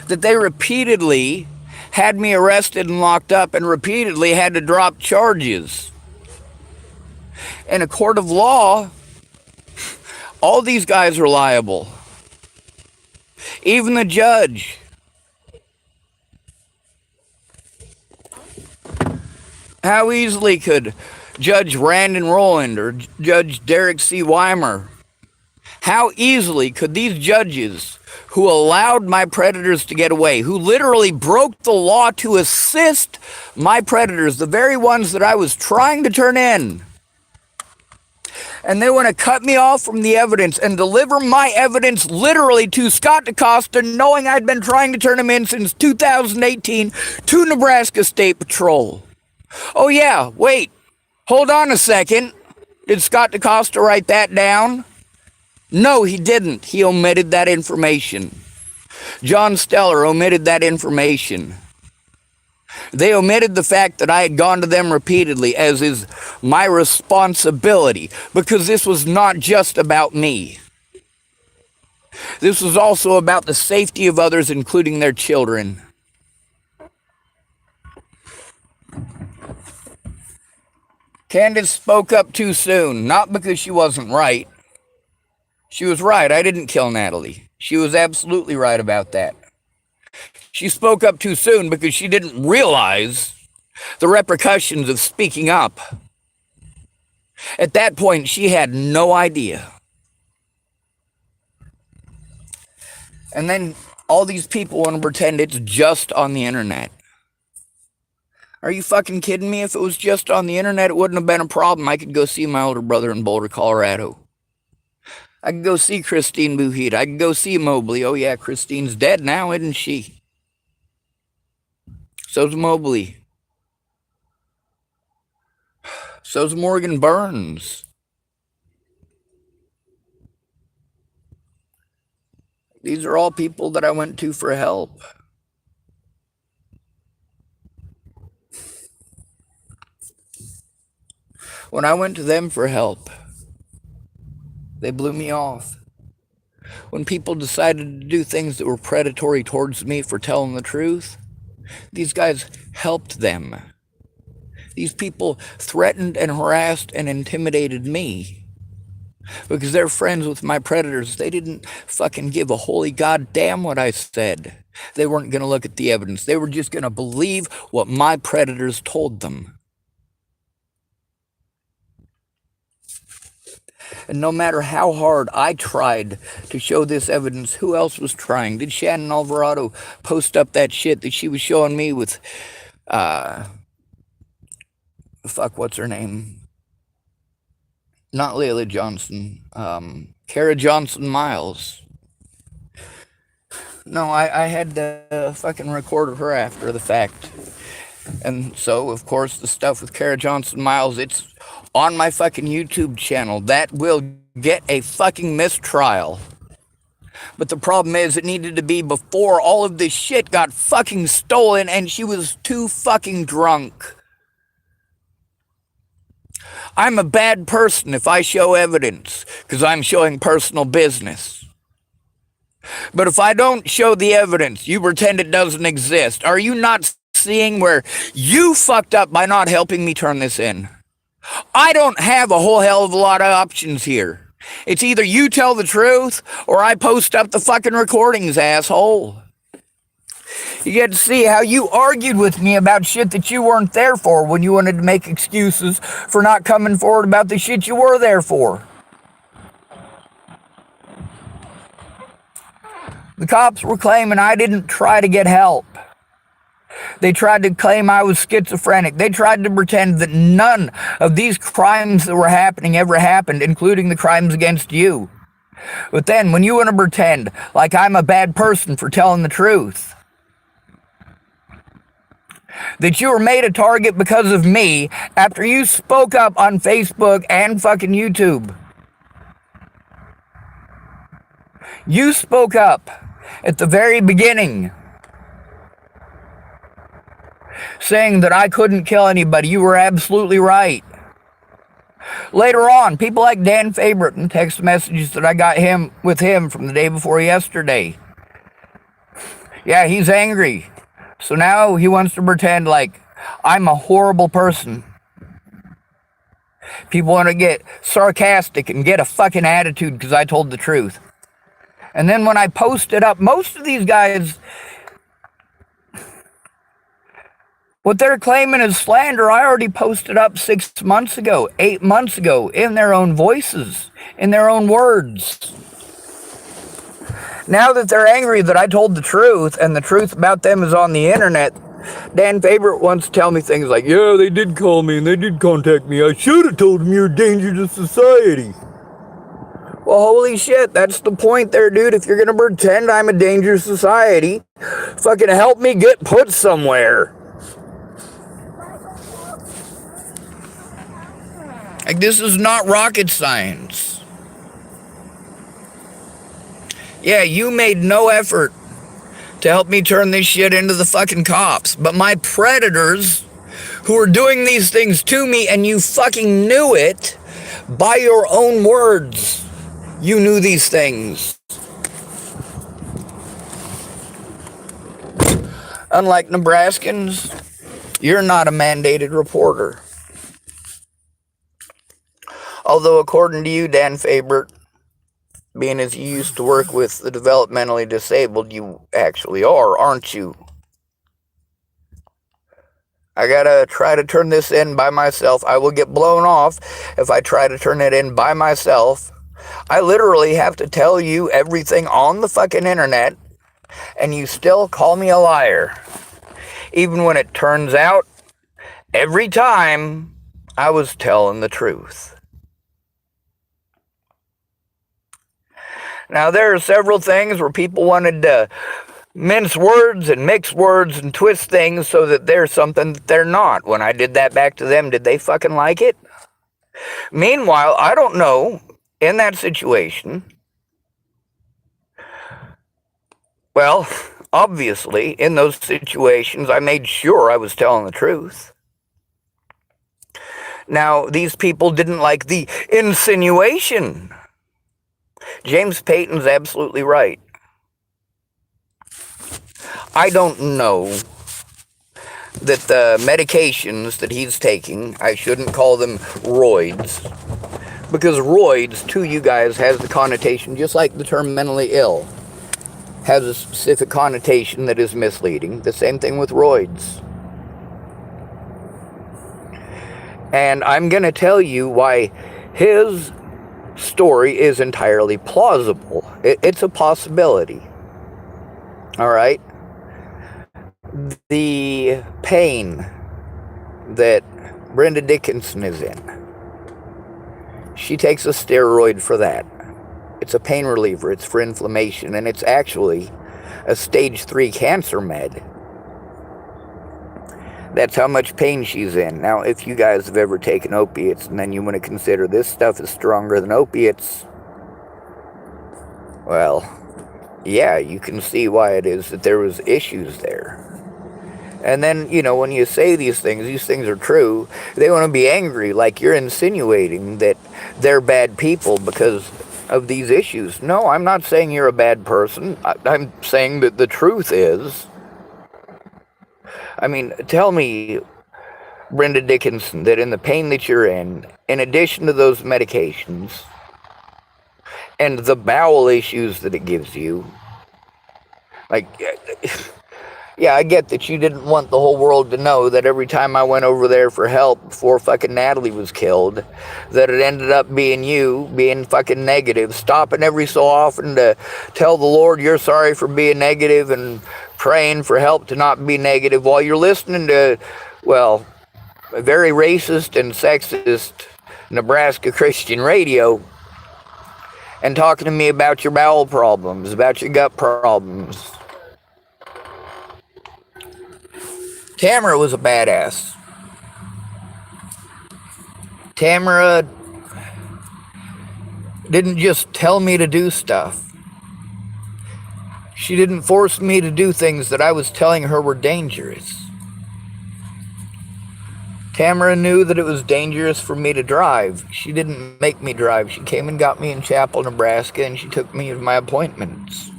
That they repeatedly had me arrested and locked up and repeatedly had to drop charges. In a court of law, all these guys are liable. Even the judge. How easily could Judge Randon Rowland or Judge Derek C. Weimer, how easily could these judges who allowed my predators to get away, who literally broke the law to assist my predators, the very ones that I was trying to turn in, and they want to cut me off from the evidence and deliver my evidence literally to Scott DeCosta, knowing I'd been trying to turn him in since 2018 to Nebraska State Patrol. Oh yeah, wait, hold on a second. Did Scott DeCosta write that down? No, he didn't. He omitted that information. John Steller omitted that information. They omitted the fact that I had gone to them repeatedly, as is my responsibility, because this was not just about me. This was also about the safety of others, including their children. Candace spoke up too soon, not because she wasn't right. She was right. I didn't kill Natalie. She was absolutely right about that. She spoke up too soon because she didn't realize the repercussions of speaking up. At that point, she had no idea. And then all these people want to pretend it's just on the internet. Are you fucking kidding me? If it was just on the internet, it wouldn't have been a problem. I could go see my older brother in Boulder, Colorado. I could go see Christine Buhita. I could go see Mobley. Oh yeah, Christine's dead now, isn't she? So's Mobley. So's Morgan Burns. These are all people that I went to for help. When I went to them for help, they blew me off. When people decided to do things that were predatory towards me for telling the truth, these guys helped them. These people threatened and harassed and intimidated me because they're friends with my predators. They didn't fucking give a holy goddamn what I said. They weren't going to look at the evidence. They were just going to believe what my predators told them. And no matter how hard I tried to show this evidence, who else was trying? Did Shannon Alvarado post up that shit that she was showing me with, what's her name? Not Layla Johnson, Kara Johnson Miles. No, I had to fucking record her after the fact. And so, of course, the stuff with Kara Johnson Miles, it's on my fucking YouTube channel. That will get a fucking mistrial. But the problem is, it needed to be before all of this shit got fucking stolen and she was too fucking drunk. I'm a bad person if I show evidence because I'm showing personal business. But if I don't show the evidence, you pretend it doesn't exist. Are you not seeing where you fucked up by not helping me turn this in? I don't have a whole hell of a lot of options here. It's either you tell the truth or I post up the fucking recordings, asshole. You get to see how you argued with me about shit that you weren't there for when you wanted to make excuses for not coming forward about the shit you were there for. The cops were claiming I didn't try to get help. They tried to claim I was schizophrenic. They tried to pretend that none of these crimes that were happening ever happened, including the crimes against you. But then, when you want to pretend like I'm a bad person for telling the truth, that you were made a target because of me after you spoke up on Facebook and fucking YouTube. You spoke up at the very beginning, saying that I couldn't kill anybody. You were absolutely right. Later on, people like Dan Favorite and text messages that I got with him from the day before yesterday. Yeah, he's angry. So now he wants to pretend like I'm a horrible person. People want to get sarcastic and get a fucking attitude because I told the truth. And then when I post it up, most of these guys, what they're claiming is slander, I already posted up 6 months ago, 8 months ago, in their own voices, in their own words. Now that they're angry that I told the truth, and the truth about them is on the internet, Dan Favorite wants to tell me things like, yeah, they did call me and they did contact me. I should have told them you're a danger to society. Well, holy shit, that's the point there, dude. If you're going to pretend I'm a danger to society, fucking help me get put somewhere. Like, this is not rocket science. Yeah, you made no effort to help me turn this shit into the fucking cops. But my predators who are doing these things to me, and you fucking knew it by your own words. You knew these things. Unlike Nebraskans, you're not a mandated reporter. Although according to you, Dan Favorite, being as you used to work with the developmentally disabled, you actually are, aren't you? I gotta try to turn this in by myself. I will get blown off if I try to turn it in by myself. I literally have to tell you everything on the fucking internet, and you still call me a liar. Even when it turns out, every time, I was telling the truth. Now, there are several things where people wanted to mince words and mix words and twist things so that they're something that they're not. When I did that back to them, did they fucking like it? Meanwhile, I don't know, in that situation, well, obviously, in those situations, I made sure I was telling the truth. Now, these people didn't like the insinuation. James Payton's absolutely right. I don't know that the medications that he's taking, I shouldn't call them roids, because roids, to you guys, has the connotation, just like the term mentally ill, has a specific connotation that is misleading. The same thing with roids. And I'm going to tell you why his story is entirely plausible. It's a possibility. All right? The pain that Brenda Dickinson is in, she takes a steroid for that. It's a pain reliever. It's for inflammation, and it's actually a stage 3 cancer med. That's how much pain she's in. Now, if you guys have ever taken opiates, and then you want to consider this stuff is stronger than opiates, well, yeah, you can see why it is that there was issues there. And then, when you say these things are true, they want to be angry, like you're insinuating that they're bad people because of these issues. No, I'm not saying you're a bad person. I'm saying that the truth is, tell me, Brenda Dickinson, that in the pain that you're in addition to those medications and the bowel issues that it gives you, like... Yeah, I get that you didn't want the whole world to know that every time I went over there for help before fucking Natalie was killed, that it ended up being you being fucking negative, stopping every so often to tell the Lord you're sorry for being negative and praying for help to not be negative while you're listening to, well, very racist and sexist Nebraska Christian radio and talking to me about your bowel problems, about your gut problems. Tamara was a badass. Tamara didn't just tell me to do stuff. She didn't force me to do things that I was telling her were dangerous. Tamara knew that it was dangerous for me to drive. She didn't make me drive. She came and got me in Chapel, Nebraska, and she took me to my appointments.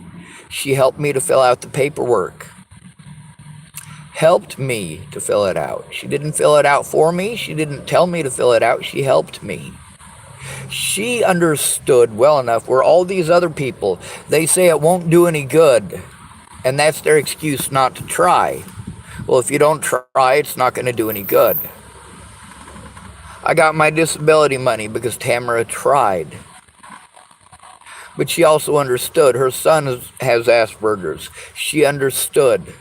She helped me to fill out the paperwork. Helped me to fill it out. She didn't fill it out for me. She didn't tell me to fill it out. She helped me. She understood well enough where all these other people, they say it won't do any good, and that's their excuse not to try. Well, if you don't try, it's not going to do any good. I got my disability money because Tamara tried. But she also understood. Her son has Asperger's. She understood.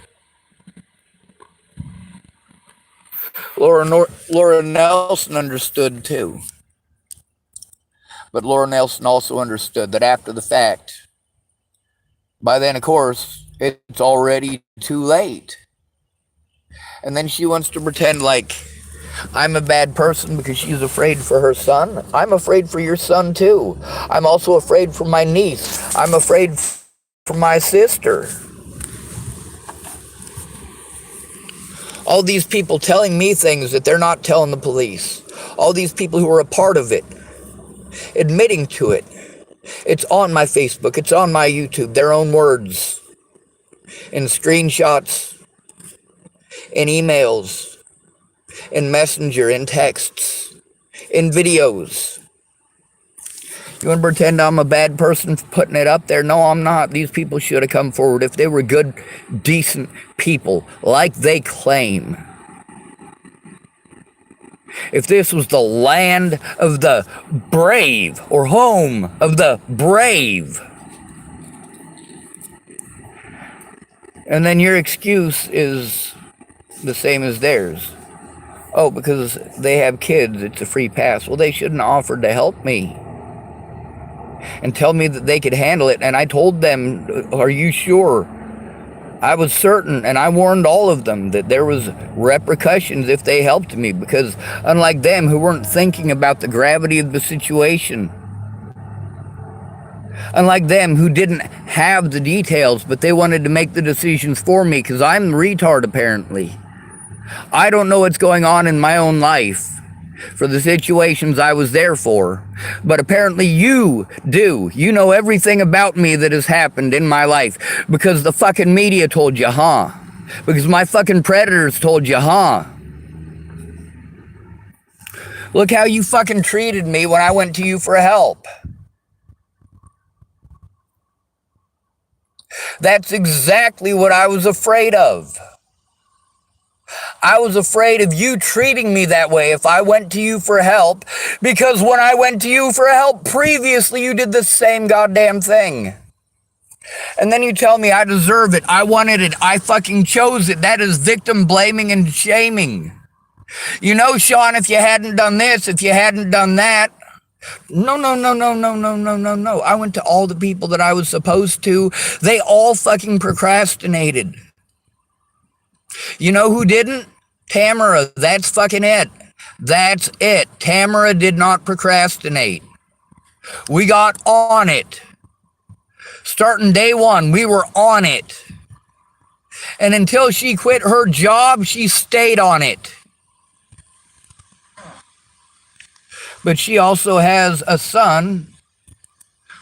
Laura Nelson understood too. But Laura Nelson also understood that after the fact, by then, of course, it's already too late. And then she wants to pretend like I'm a bad person because she's afraid for her son. I'm afraid for your son too. I'm also afraid for my niece. I'm afraid for my sister. All these people telling me things that they're not telling the police. All these people who are a part of it, admitting to it. It's on my Facebook. It's on my YouTube. Their own words. In screenshots. In emails. In Messenger. In texts. In videos. You want to pretend I'm a bad person for putting it up there? No, I'm not. These people should have come forward if they were good, decent people, like they claim. If this was the land of the brave, or home of the brave, and then your excuse is the same as theirs. Oh, because they have kids, it's a free pass. Well, they shouldn't have offered to help me and tell me that they could handle it. And I told them, are you sure? I was certain, and I warned all of them that there was repercussions if they helped me, because unlike them who weren't thinking about the gravity of the situation, unlike them who didn't have the details, but they wanted to make the decisions for me, because I'm the retard apparently. I don't know what's going on in my own life for the situations I was there for, but apparently you do. You know everything about me that has happened in my life because the fucking media told you, huh? Because my fucking predators told you, huh? Look how you fucking treated me when I went to you for help. That's exactly what I was afraid of. I was afraid of you treating me that way if I went to you for help, because when I went to you for help previously, you did the same goddamn thing. And then you tell me I deserve it, I wanted it, I fucking chose it. That is victim blaming and shaming. You know, Sean, if you hadn't done this, if you hadn't done that. No. I went to all the people that I was supposed to. They all fucking procrastinated. You know who didn't? Tamara. That's fucking it. That's it. Tamara did not procrastinate. We got on it. Starting day one, we were on it. And until she quit her job, she stayed on it. But she also has a son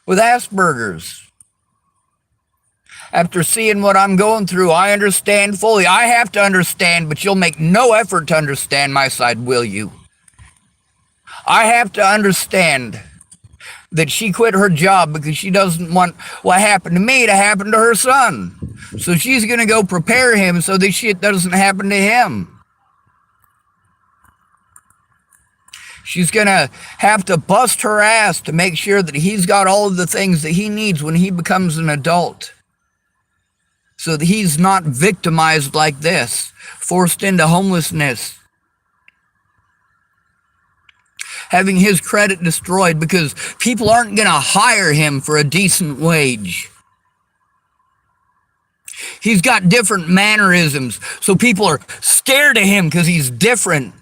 with Asperger's. After seeing what I'm going through, I understand fully. I have to understand, but you'll make no effort to understand my side, will you? I have to understand that she quit her job because she doesn't want what happened to me to happen to her son. So she's going to go prepare him so this shit doesn't happen to him. She's going to have to bust her ass to make sure that he's got all of the things that he needs when he becomes an adult. So that he's not victimized like this, forced into homelessness, having his credit destroyed because people aren't going to hire him for a decent wage. He's got different mannerisms, so people are scared of him because he's different.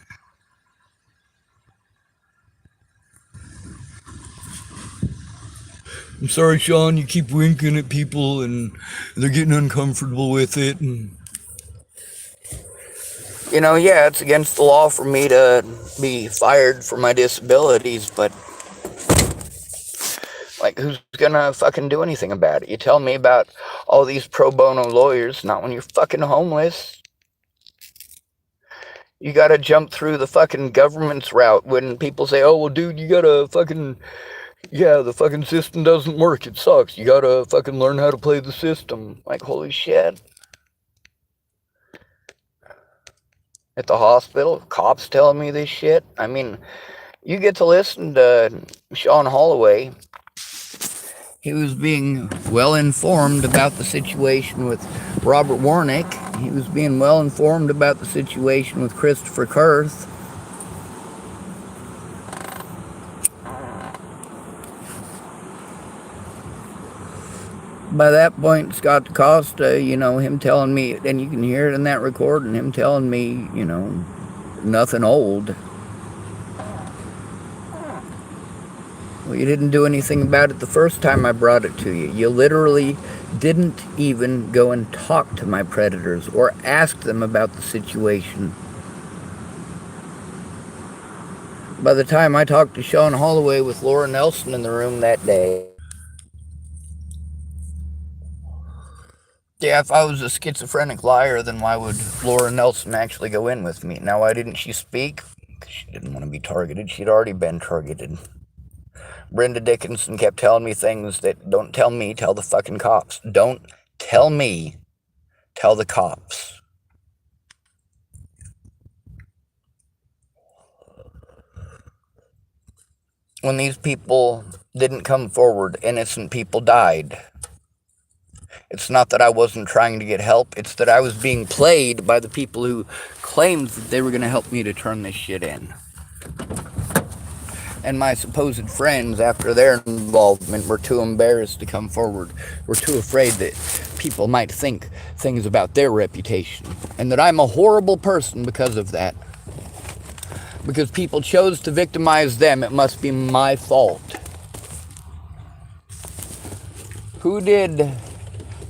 I'm sorry, Sean, you keep winking at people and they're getting uncomfortable with it. And you know, yeah, it's against the law for me to be fired for my disabilities, but like, who's gonna fucking do anything about it? You tell me about all these pro bono lawyers, not when you're fucking homeless. You gotta jump through the fucking government's route when people say, oh, well, dude, you gotta fucking... yeah, the fucking system doesn't work. It sucks. You gotta fucking learn how to play the system. Like, holy shit. At the hospital, cops telling me this shit. I mean, you get to listen to Sean Holloway. He was being well informed about the situation with Robert Warnick. He was being well informed about the situation with Christopher Kurth. By that point, Scott DaCosta, you know, him telling me, and you can hear it in that recording, him telling me, you know, nothing old. Well, you didn't do anything about it the first time I brought it to you. You literally didn't even go and talk to my predators or ask them about the situation. By the time I talked to Sean Holloway with Laura Nelson in the room that day, yeah, if I was a schizophrenic liar, then why would Laura Nelson actually go in with me? Now, why didn't she speak? Because she didn't want to be targeted. She'd already been targeted. Brenda Dickinson kept telling me things that, don't tell me, tell the fucking cops. Don't tell me, tell the cops. When these people didn't come forward, innocent people died. It's not that I wasn't trying to get help. It's that I was being played by the people who claimed that they were going to help me to turn this shit in. And my supposed friends, after their involvement, were too embarrassed to come forward. Were too afraid that people might think things about their reputation. And that I'm a horrible person because of that. Because people chose to victimize them, it must be my fault. Who did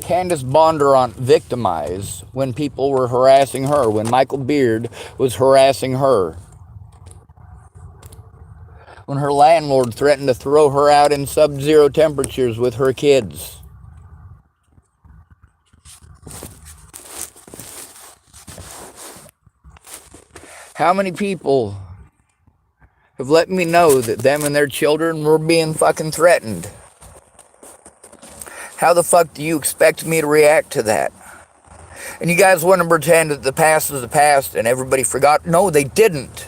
Candace Bondurant victimize when people were harassing her, when Michael Beard was harassing her? When her landlord threatened to throw her out in sub-zero temperatures with her kids? How many people have let me know that them and their children were being fucking threatened? How the fuck do you expect me to react to that? And you guys want to pretend that the past is the past and everybody forgot? No, they didn't.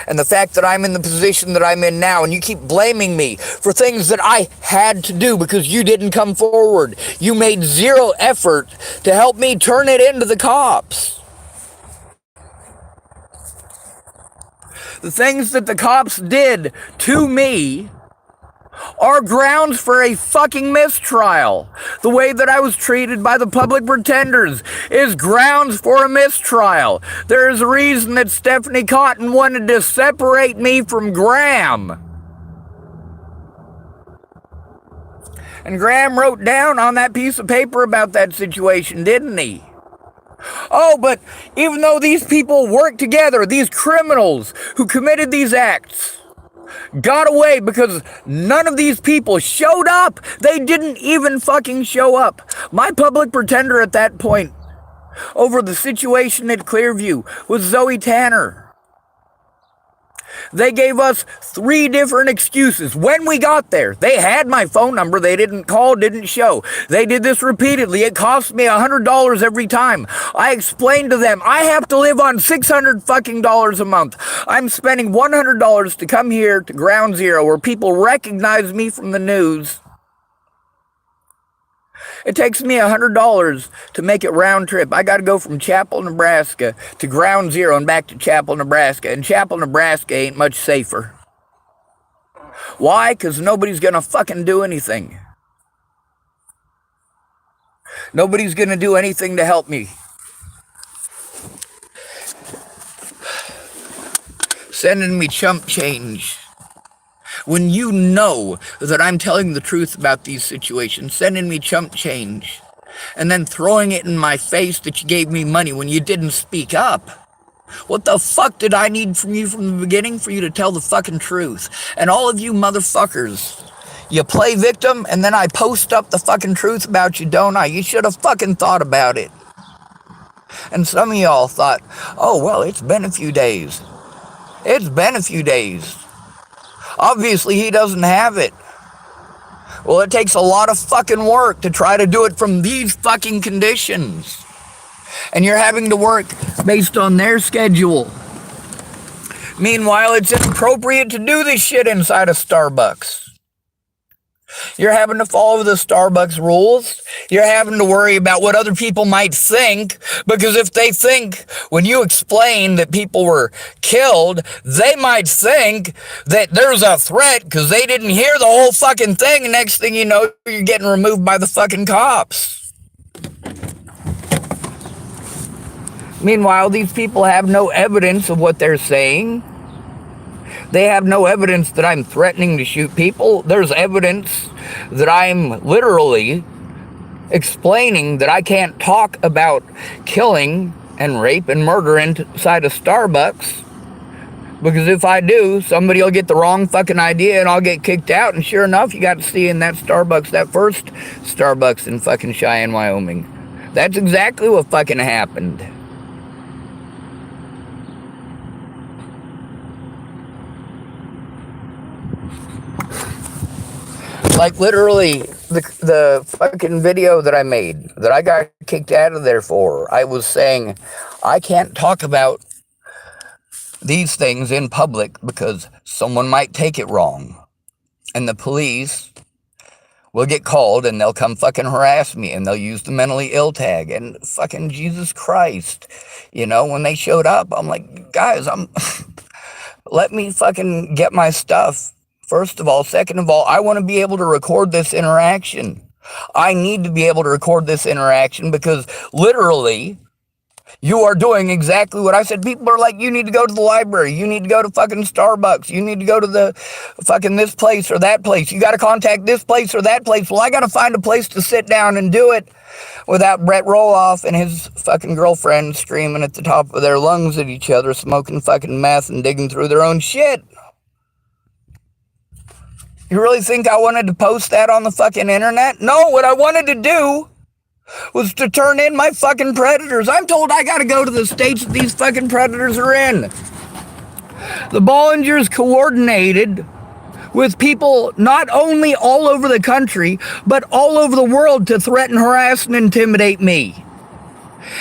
And the fact that I'm in the position that I'm in now, and you keep blaming me for things that I had to do because you didn't come forward. You made zero effort to help me turn it into the cops. The things that the cops did to me are grounds for a fucking mistrial. The way that I was treated by the public pretenders is grounds for a mistrial. There's a reason that Stephanie Cotton wanted to separate me from Graham. And Graham wrote down on that piece of paper about that situation, didn't he? Oh, but even though these people worked together, these criminals who committed these acts got away because none of these people showed up. They didn't even fucking show up. My public pretender at that point over the situation at Clearview was Zoe Tanner. They gave us 3 different excuses. When we got there, they had my phone number. They didn't call, didn't show. They did this repeatedly. It cost me $100 every time. I explained to them, I have to live on $600 fucking dollars a month. I'm spending $100 to come here to Ground Zero where people recognize me from the news. It takes me $100 to make it round trip. I got to go from Chapel, Nebraska to Ground Zero and back to Chapel, Nebraska. And Chapel, Nebraska ain't much safer. Why? Because nobody's going to fucking do anything. Nobody's going to do anything to help me. Sending me chump change. When you know that I'm telling the truth about these situations, sending me chump change, and then throwing it in my face that you gave me money when you didn't speak up. What the fuck did I need from you from the beginning for you to tell the fucking truth? And all of you motherfuckers, you play victim and then I post up the fucking truth about you, don't I? You should have fucking thought about it. And some of y'all thought, oh, well, it's been a few days. It's been a few days. Obviously, he doesn't have it. Well, it takes a lot of fucking work to try to do it from these fucking conditions. And you're having to work based on their schedule. Meanwhile, it's inappropriate to do this shit inside of Starbucks. You're having to follow the Starbucks rules. You're having to worry about what other people might think, because if they think, when you explain that people were killed, they might think that there's a threat because they didn't hear the whole fucking thing, and next thing you know, you're getting removed by the fucking cops. Meanwhile, these people have no evidence of what they're saying. They have no evidence that I'm threatening to shoot people. There's evidence that I'm literally explaining that I can't talk about killing and rape and murder inside of Starbucks. Because if I do, somebody will get the wrong fucking idea and I'll get kicked out. And sure enough, you got to see in that Starbucks, that first Starbucks in fucking Cheyenne, Wyoming. That's exactly what fucking happened. Like literally the fucking video that I made that I got kicked out of there for, I was saying I can't talk about these things in public because someone might take it wrong. And the police will get called and they'll come fucking harass me and they'll use the mentally ill tag. And fucking Jesus Christ, you know, when they showed up, I'm like, guys, let me fucking get my stuff. First of all. Second of all, I want to be able to record this interaction. I need to be able to record this interaction because literally you are doing exactly what I said. People are like, you need to go to the library. You need to go to fucking Starbucks. You need to go to the fucking this place or that place. You got to contact this place or that place. Well, I got to find a place to sit down and do it without Brett Roloff and his fucking girlfriend screaming at the top of their lungs at each other, smoking fucking meth and digging through their own shit. You really think I wanted to post that on the fucking internet? No, what I wanted to do was to turn in my fucking predators. I'm told I gotta go to the states that these fucking predators are in. The Bollingers coordinated with people not only all over the country, but all over the world to threaten, harass, and intimidate me.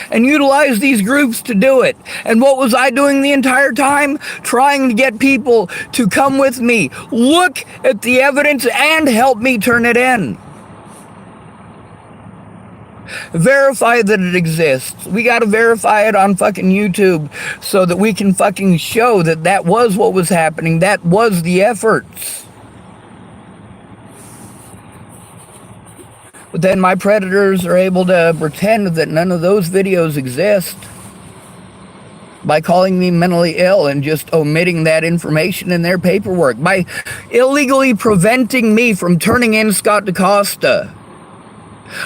And utilize these groups to do it. And what was I doing the entire time? Trying to get people to come with me, look at the evidence, and help me turn it in. Verify that it exists. We got to verify it on fucking YouTube so that we can fucking show that that was what was happening. That was the efforts. But then my predators are able to pretend that none of those videos exist by calling me mentally ill and just omitting that information in their paperwork, by illegally preventing me from turning in Scott DaCosta.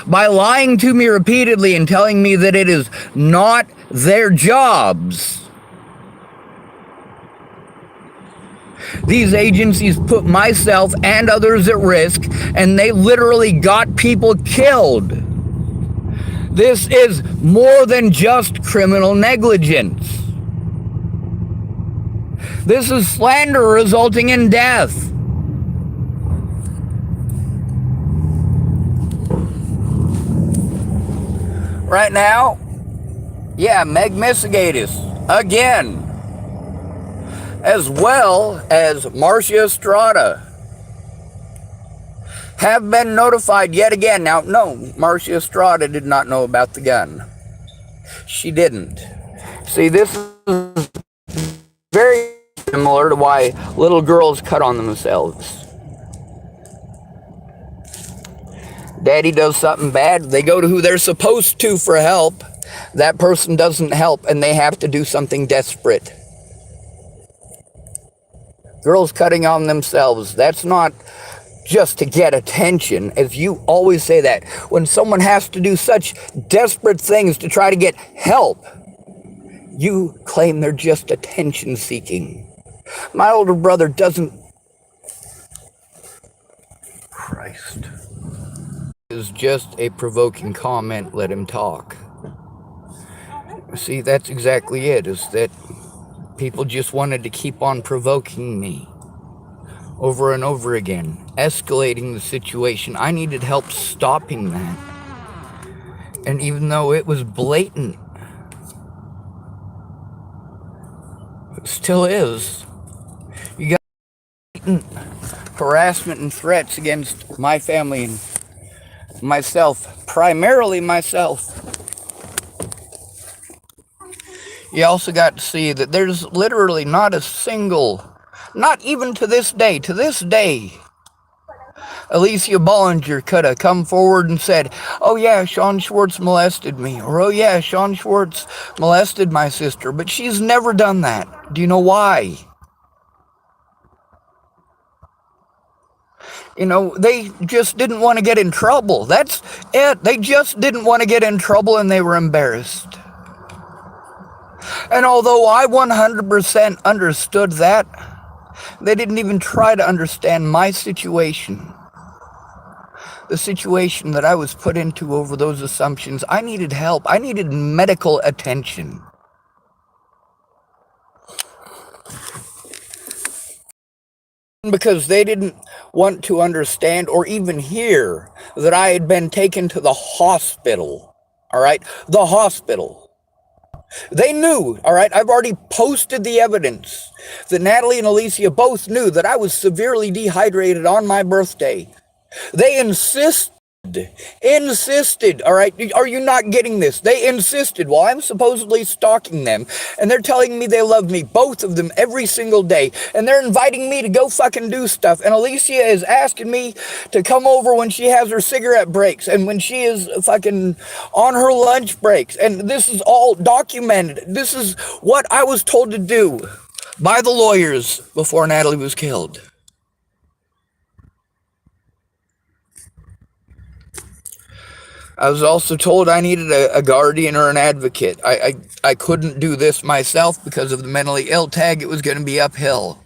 by lying to me repeatedly and telling me that it is not their jobs. These agencies put myself and others at risk, and they literally got people killed. This is more than just criminal negligence. This is slander resulting in death. Right now, yeah, Meg Misigatis, again, as well as Marcia Estrada, have been notified yet again. Now, no, Marcia Estrada did not know about the gun. She didn't. See, this is very similar to why little girls cut on themselves. Daddy does something bad, they go to who they're supposed to for help. That person doesn't help, and they have to do something desperate. Girls cutting on themselves, that's not just to get attention, as you always say that. When someone has to do such desperate things to try to get help, you claim they're just attention seeking. My older brother doesn't... Christ. Is just a provoking comment, let him talk. See, that's exactly it, is that people just wanted to keep on provoking me over and over again, escalating the situation. I needed help stopping that. And even though it was blatant, it still is. You got blatant harassment and threats against my family and myself, primarily myself. You also got to see that there's literally not a single, not even to this day, Alicia Bollinger could have come forward and said, oh yeah, Sean Schwartz molested me, or oh yeah, Sean Schwartz molested my sister, but she's never done that. Do you know why? You know, they just didn't want to get in trouble. That's it. They just didn't want to get in trouble, and they were embarrassed. And although I 100% understood that, they didn't even try to understand my situation. The situation that I was put into over those assumptions. I needed help. I needed medical attention. Because they didn't want to understand or even hear that I had been taken to the hospital. All right? The hospital. They knew, all right, I've already posted the evidence that Natalie and Alicia both knew that I was severely dehydrated on my birthday. They insisted, all right, are you not getting this? They insisted while I'm supposedly stalking them, and they're telling me they love me, both of them, every single day, and they're inviting me to go fucking do stuff, and Alicia is asking me to come over when she has her cigarette breaks, and when she is fucking on her lunch breaks, and this is all documented. This is what I was told to do by the lawyers before Natalie was killed. I was also told I needed a guardian or an advocate. I couldn't do this myself because of the mentally ill tag. It was going to be uphill.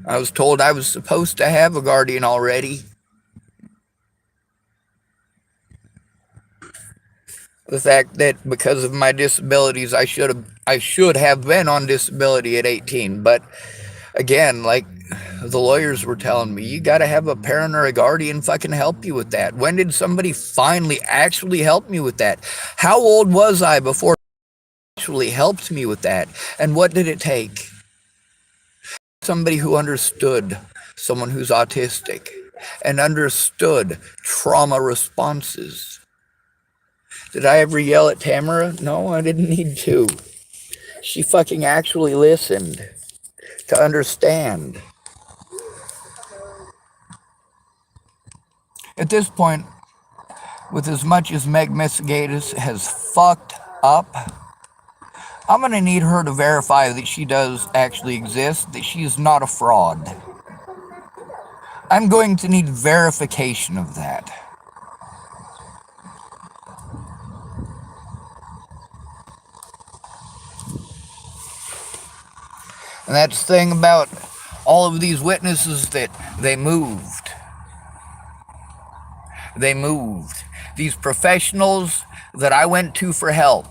I was told I was supposed to have a guardian already. The fact that because of my disabilities, I should have been on disability at 18. But again, like the lawyers were telling me, you got to have a parent or a guardian fucking help you with that. When did somebody finally actually help me with that? How old was I before actually helped me with that? And what did it take? Somebody who understood someone who's autistic and understood trauma responses. Did I ever yell at Tamara? No, I didn't need to. She fucking actually listened to understand. At this point, with as much as Meg Misigatis has fucked up, I'm going to need her to verify that she does actually exist, that she is not a fraud. I'm going to need verification of that. And that's the thing about all of these witnesses, that they moved. They moved. These professionals that I went to for help,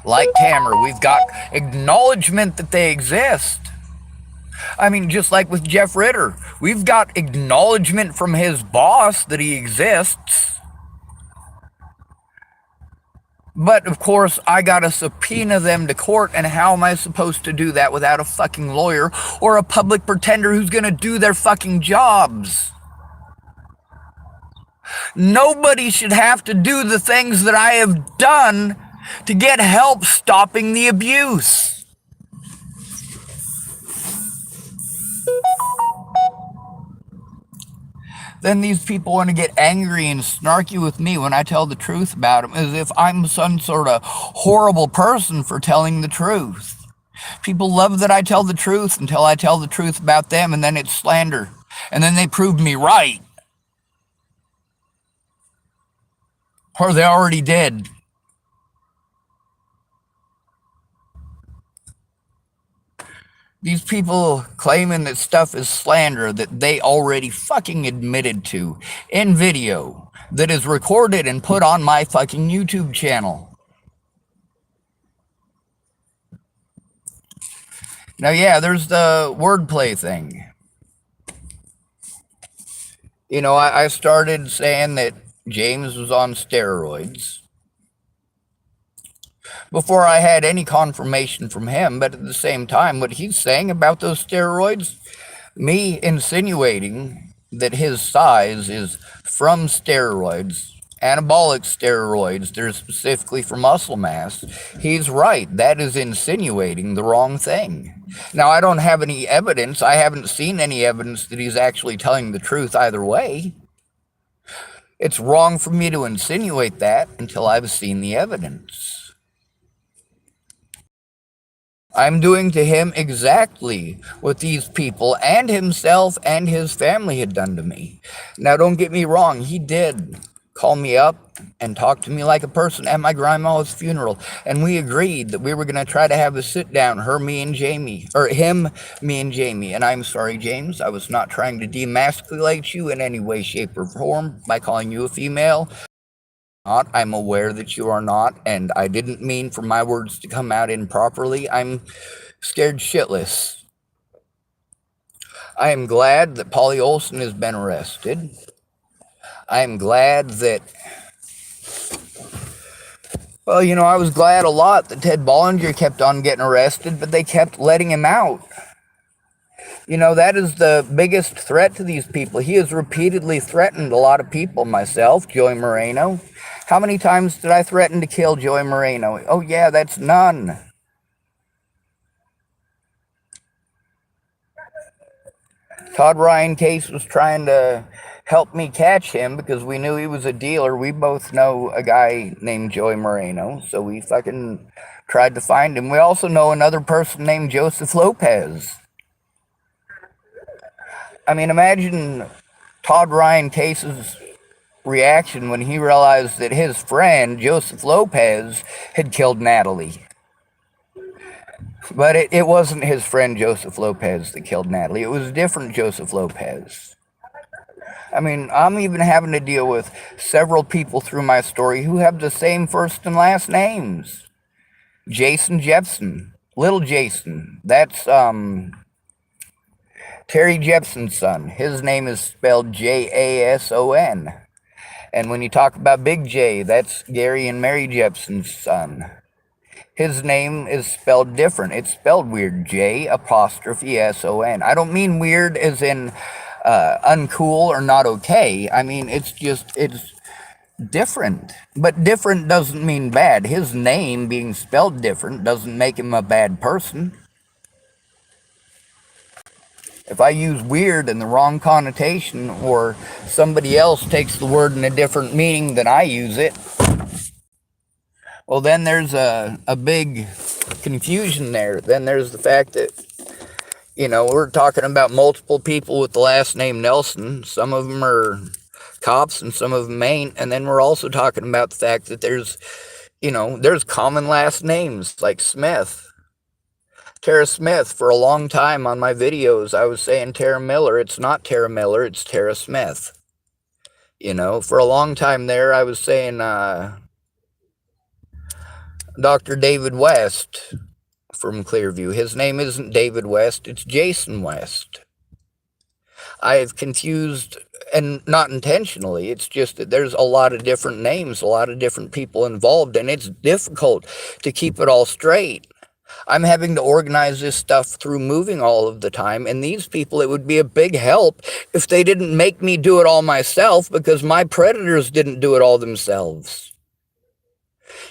like Tamara, we've got acknowledgement that they exist. I mean, just like with Jeff Ritter, we've got acknowledgement from his boss that he exists. But, of course, I gotta subpoena them to court, and how am I supposed to do that without a fucking lawyer or a public pretender who's gonna do their fucking jobs? Nobody should have to do the things that I have done to get help stopping the abuse. Then these people want to get angry and snarky with me when I tell the truth about them, as if I'm some sort of horrible person for telling the truth. People love that I tell the truth until I tell the truth about them, and then it's slander. And then they prove me right. Or they already did. These people claiming that stuff is slander that they already fucking admitted to in video that is recorded and put on my fucking YouTube channel. Now, yeah, there's the wordplay thing. You know, I started saying that James was on steroids before I had any confirmation from him, but at the same time, what he's saying about those steroids, me insinuating that his size is from steroids, anabolic steroids, they're specifically for muscle mass, he's right. That is insinuating the wrong thing. Now, I don't have any evidence. I haven't seen any evidence that he's actually telling the truth either way. It's wrong for me to insinuate that until I've seen the evidence. I'm doing to him exactly what these people and himself and his family had done to me. Now, don't get me wrong, he did call me up and talk to me like a person at my grandma's funeral, and we agreed that we were going to try to have a sit down, me, and Jamie, and I'm sorry, James, I was not trying to demasculate you in any way, shape, or form by calling you a female. I'm aware that you are not, and I didn't mean for my words to come out improperly. I'm scared shitless. I am glad that Polly Olson has been arrested. I am glad that, well, you know, I was glad a lot that Ted Bollinger kept on getting arrested, but they kept letting him out. You know, that is the biggest threat to these people. He has repeatedly threatened a lot of people, myself, Joey Moreno. How many times did I threaten to kill Joey Moreno? Oh, yeah, that's none. Todd Ryan Case was trying to help me catch him because we knew he was a dealer. We both know a guy named Joey Moreno, so we fucking tried to find him. We also know another person named Joseph Lopez. I mean, imagine Todd Ryan Case's reaction when he realized that his friend, Joseph Lopez, had killed Natalie. But it wasn't his friend, Joseph Lopez, that killed Natalie. It was a different Joseph Lopez. I mean, I'm even having to deal with several people through my story who have the same first and last names. Jason Jepson, Little Jason. That's, Terry Jepson's son. His name is spelled Jason. And when you talk about Big J, that's Gary and Mary Jepson's son. His name is spelled different. It's spelled weird, J''S''O''N. I don't mean weird as in uncool or not okay. I mean, it's different. But different doesn't mean bad. His name being spelled different doesn't make him a bad person. If I use weird in the wrong connotation, or somebody else takes the word in a different meaning than I use it, well, then there's a big confusion there. Then there's the fact that, You know, we're talking about multiple people with the last name Nelson. Some of them are cops and some of them ain't. And then we're also talking about the fact that there's, you know, there's common last names like Smith. Tara Smith. For a long time on my videos, I was saying Tara Miller. It's not Tara Miller, it's Tara Smith. You know, for a long time there, I was saying Dr. David West from Clearview. His name isn't David West, it's Jason West. I've confused, and not intentionally, it's just that there's a lot of different names, a lot of different people involved, and it's difficult to keep it all straight. I'm having to organize this stuff through moving all of the time, and these people, it would be a big help if they didn't make me do it all myself, because my predators didn't do it all themselves.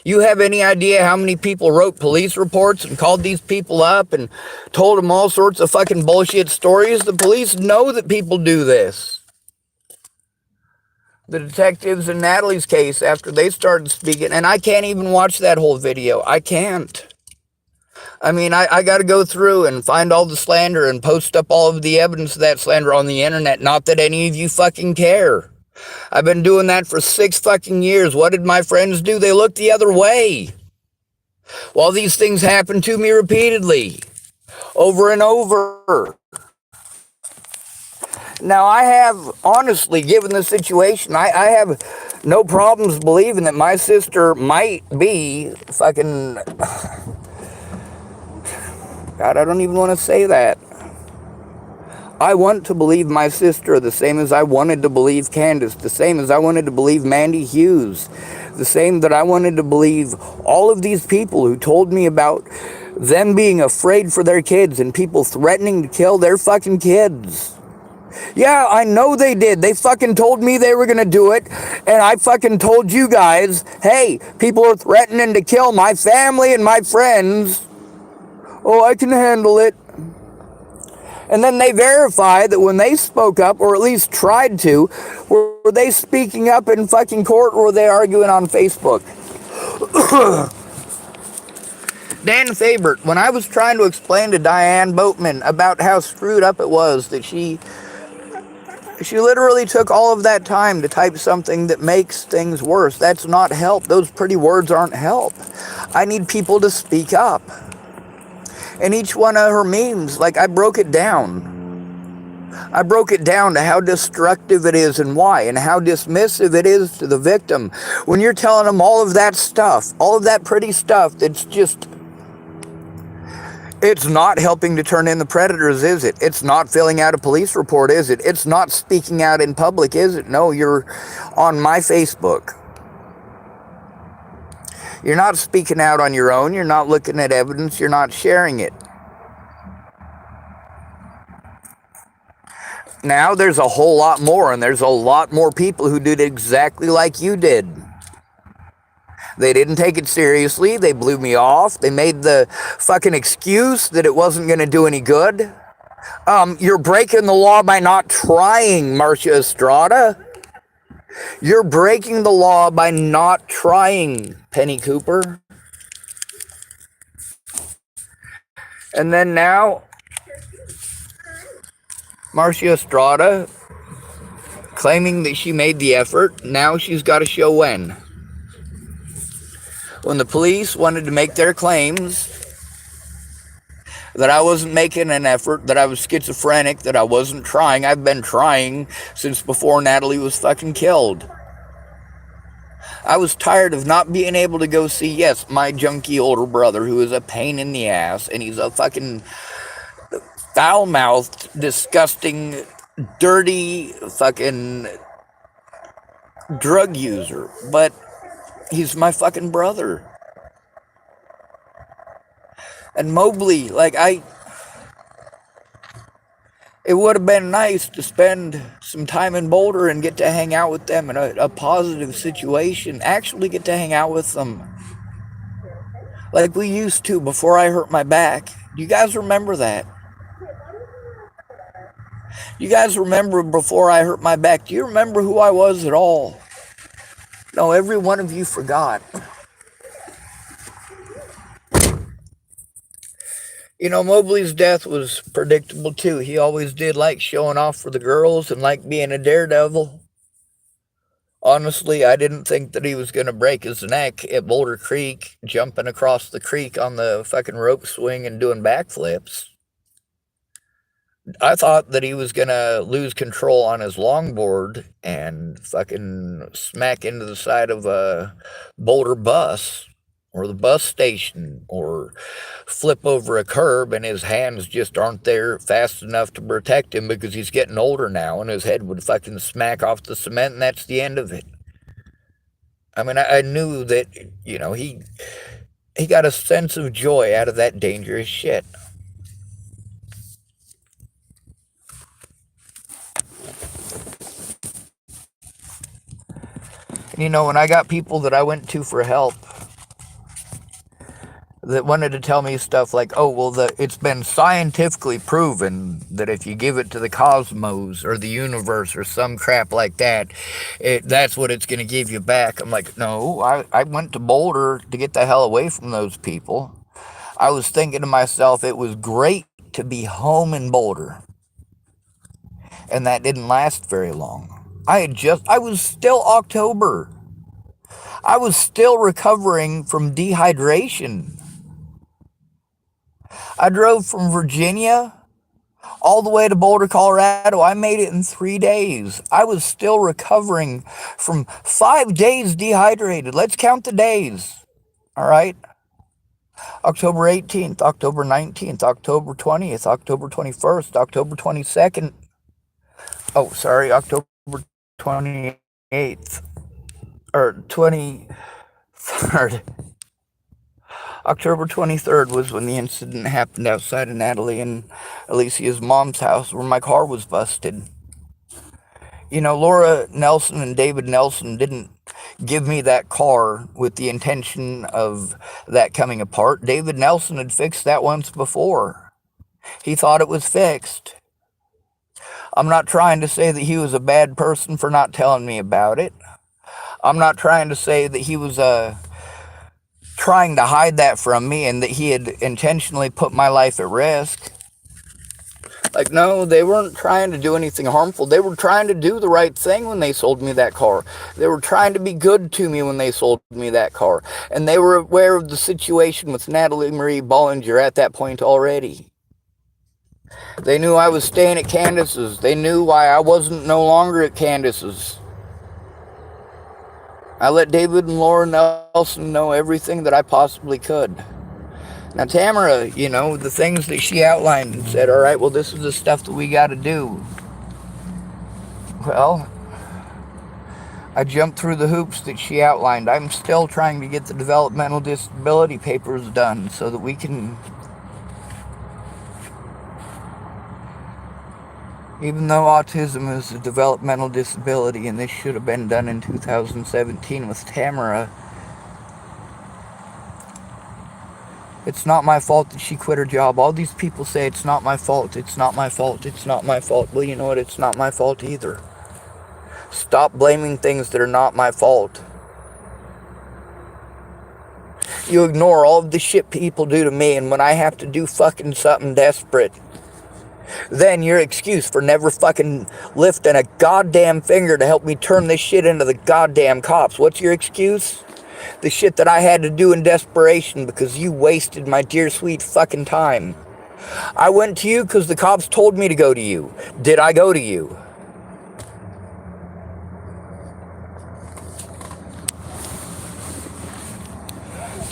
You have any idea how many people wrote police reports and called these people up and told them all sorts of fucking bullshit stories? The police know that people do this. The detectives in Natalie's case, after they started speaking, and I can't even watch that whole video. I can't. I mean, I got to go through and find all the slander and post up all of the evidence of that slander on the internet. Not that any of you fucking care. I've been doing that for 6 fucking years. What did my friends do? They looked the other way. While these things happen to me repeatedly, over and over. Now, I have, honestly, given the situation, I have no problems believing that my sister might be fucking... God, I don't even want to say that. I want to believe my sister the same as I wanted to believe Candace, the same as I wanted to believe Mandy Hughes, the same that I wanted to believe all of these people who told me about them being afraid for their kids and people threatening to kill their fucking kids. Yeah, I know they did. They fucking told me they were going to do it, and I fucking told you guys, hey, people are threatening to kill my family and my friends. Oh, I can handle it. And then they verified that when they spoke up, or at least tried to, were they speaking up in fucking court, or were they arguing on Facebook? Dan Fabert, when I was trying to explain to Diane Boatman about how screwed up it was that she literally took all of that time to type something that makes things worse. That's not help. Those pretty words aren't help. I need people to speak up. And each one of her memes, like, I broke it down. I broke it down to how destructive it is and why, and how dismissive it is to the victim. When you're telling them all of that stuff, all of that pretty stuff, that's just... It's not helping to turn in the predators, is it? It's not filling out a police report, is it? It's not speaking out in public, is it? No, you're on my Facebook. You're not speaking out on your own. You're not looking at evidence. You're not sharing it. Now there's a whole lot more, and there's a lot more people who did exactly like you did. They didn't take it seriously. They blew me off. They made the fucking excuse that it wasn't going to do any good. You're breaking the law by not trying, Marcia Estrada. You're breaking the law by not trying, Penny Cooper. And then now, Marcia Estrada claiming that she made the effort. Now she's got to show when. When the police wanted to make their claims that I wasn't making an effort, that I was schizophrenic, that I wasn't trying. I've been trying since before Natalie was fucking killed. I was tired of not being able to go see, yes, my junky older brother who is a pain in the ass, and he's a fucking foul-mouthed, disgusting, dirty fucking drug user. But he's my fucking brother. And Mobley, like, it would have been nice to spend some time in Boulder and get to hang out with them in a positive situation. Actually get to hang out with them like we used to before I hurt my back. Do you guys remember that? You guys remember before I hurt my back? Do you remember who I was at all? No, every one of you forgot. Mobley's death was predictable too. He always did like showing off for the girls and like being a daredevil. Honestly, I didn't think that he was going to break his neck at Boulder Creek, jumping across the creek on the fucking rope swing and doing backflips. I thought that he was going to lose control on his longboard and fucking smack into the side of a Boulder bus or the bus station or flip over a curb and his hands just aren't there fast enough to protect him because he's getting older now and his head would fucking smack off the cement and that's the end of it. I mean, I knew that, he got a sense of joy out of that dangerous shit. And when I got people that I went to for help that wanted to tell me stuff like, oh, well, it's been scientifically proven that if you give it to the cosmos or the universe or some crap like that, that's what it's going to give you back. I'm like, no, I went to Boulder to get the hell away from those people. I was thinking to myself, it was great to be home in Boulder. And that didn't last very long. I was still October. I was still recovering from dehydration. I drove from Virginia all the way to Boulder, Colorado. I made it in 3 days. I was still recovering from 5 days dehydrated. Let's count the days. All right. October 18th, October 19th, October 20th, October 21st, October 22nd. Oh, sorry, October 28th or 23rd. October 23rd was when the incident happened outside of Natalie and Alicia's mom's house where my car was busted. Laura Nelson and David Nelson didn't give me that car with the intention of that coming apart. David Nelson had fixed that once before. He thought it was fixed. I'm not trying to say that he was a bad person for not telling me about it. I'm not trying to say that he was trying to hide that from me and that he had intentionally put my life at risk. Like, no, they weren't trying to do anything harmful. They were trying to do the right thing when they sold me that car. They were trying to be good to me when they sold me that car. And they were aware of the situation with Natalie Marie Bollinger at that point already. They knew I was staying at Candace's. They knew why I wasn't no longer at Candace's. I let David and Laura Nelson know everything that I possibly could. Now, Tamara, the things that she outlined and said, all right, well, this is the stuff that we got to do. Well, I jumped through the hoops that she outlined. I'm still trying to get the developmental disability papers done so that we can, even though autism is a developmental disability and this should have been done in 2017 with Tamara, it's not my fault that she quit her job. All these people say it's not my fault, it's not my fault, it's not my fault. Well, you know what? It's not my fault either. Stop blaming things that are not my fault. You ignore all of the shit people do to me, and when I have to do fucking something desperate, then your excuse for never fucking lifting a goddamn finger to help me turn this shit into the goddamn cops. What's your excuse? The shit that I had to do in desperation because you wasted my dear sweet fucking time. I went to you because the cops told me to go to you. Did I go to you?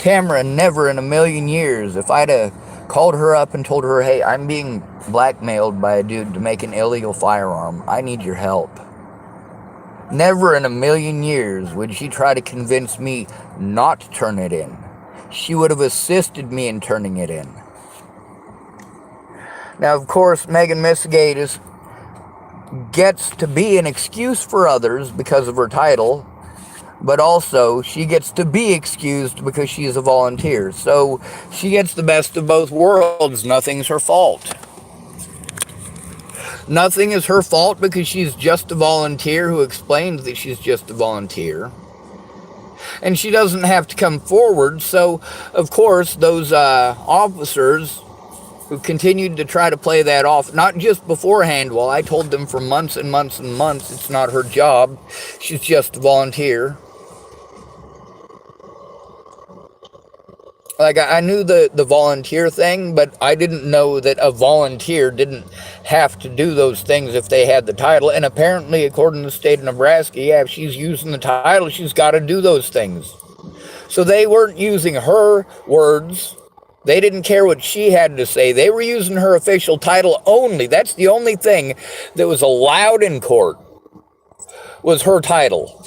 Tamara, never in a million years. If I'd have called her up and told her, hey, I'm being blackmailed by a dude to make an illegal firearm. I need your help. Never in a million years would she try to convince me not to turn it in. She would have assisted me in turning it in. Now, of course, Megan Missegatis gets to be an excuse for others because of her title, but also she gets to be excused because she is a volunteer. So she gets the best of both worlds. Nothing's her fault. Nothing is her fault because she's just a volunteer who explains that she's just a volunteer. And she doesn't have to come forward. So, of course, those officers who've continued to try to play that off, not just beforehand, while I told them for months and months and months it's not her job, she's just a volunteer. Like, I knew the volunteer thing, but I didn't know that a volunteer didn't have to do those things if they had the title. And apparently, according to the state of Nebraska, yeah, if she's using the title, she's got to do those things. So they weren't using her words. They didn't care what she had to say. They were using her official title only. That's the only thing that was allowed in court, was her title.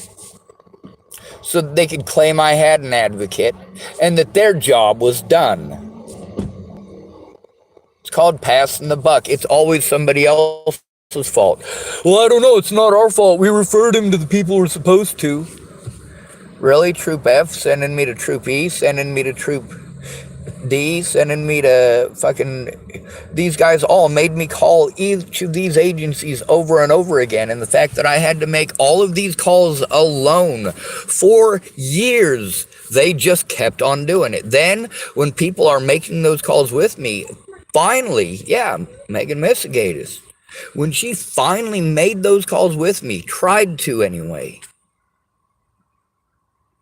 So that they could claim I had an advocate and that their job was done. It's called passing the buck. It's always somebody else's fault. Well, I don't know. It's not our fault. We referred him to the people we're supposed to. Really? Troop F sending me to Troop E, sending me to Troop D, sending me to fucking... These guys all made me call each of these agencies over and over again. And the fact that I had to make all of these calls alone for years, they just kept on doing it. Then, when people are making those calls with me, finally, yeah, Megan Misegatis, when she finally made those calls with me, tried to anyway,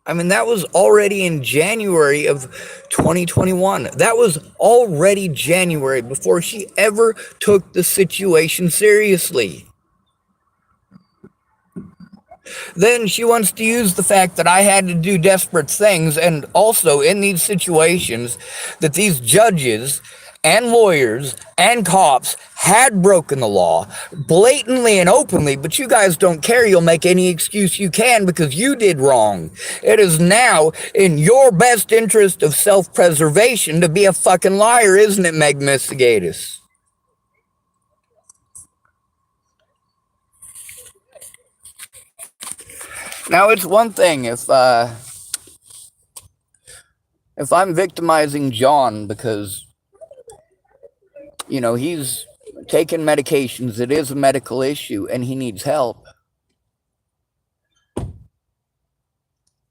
I mean, that was already in January of 2021. That was already January before she ever took the situation seriously. Then she wants to use the fact that I had to do desperate things, and also in these situations that these judges and lawyers and cops had broken the law blatantly and openly, but you guys don't care. You'll make any excuse you can because you did wrong. It is now in your best interest of self-preservation to be a fucking liar, isn't it, Meg Misegatis? Now, it's one thing if I'm victimizing John because, you know, he's taking medications, it is a medical issue, and he needs help.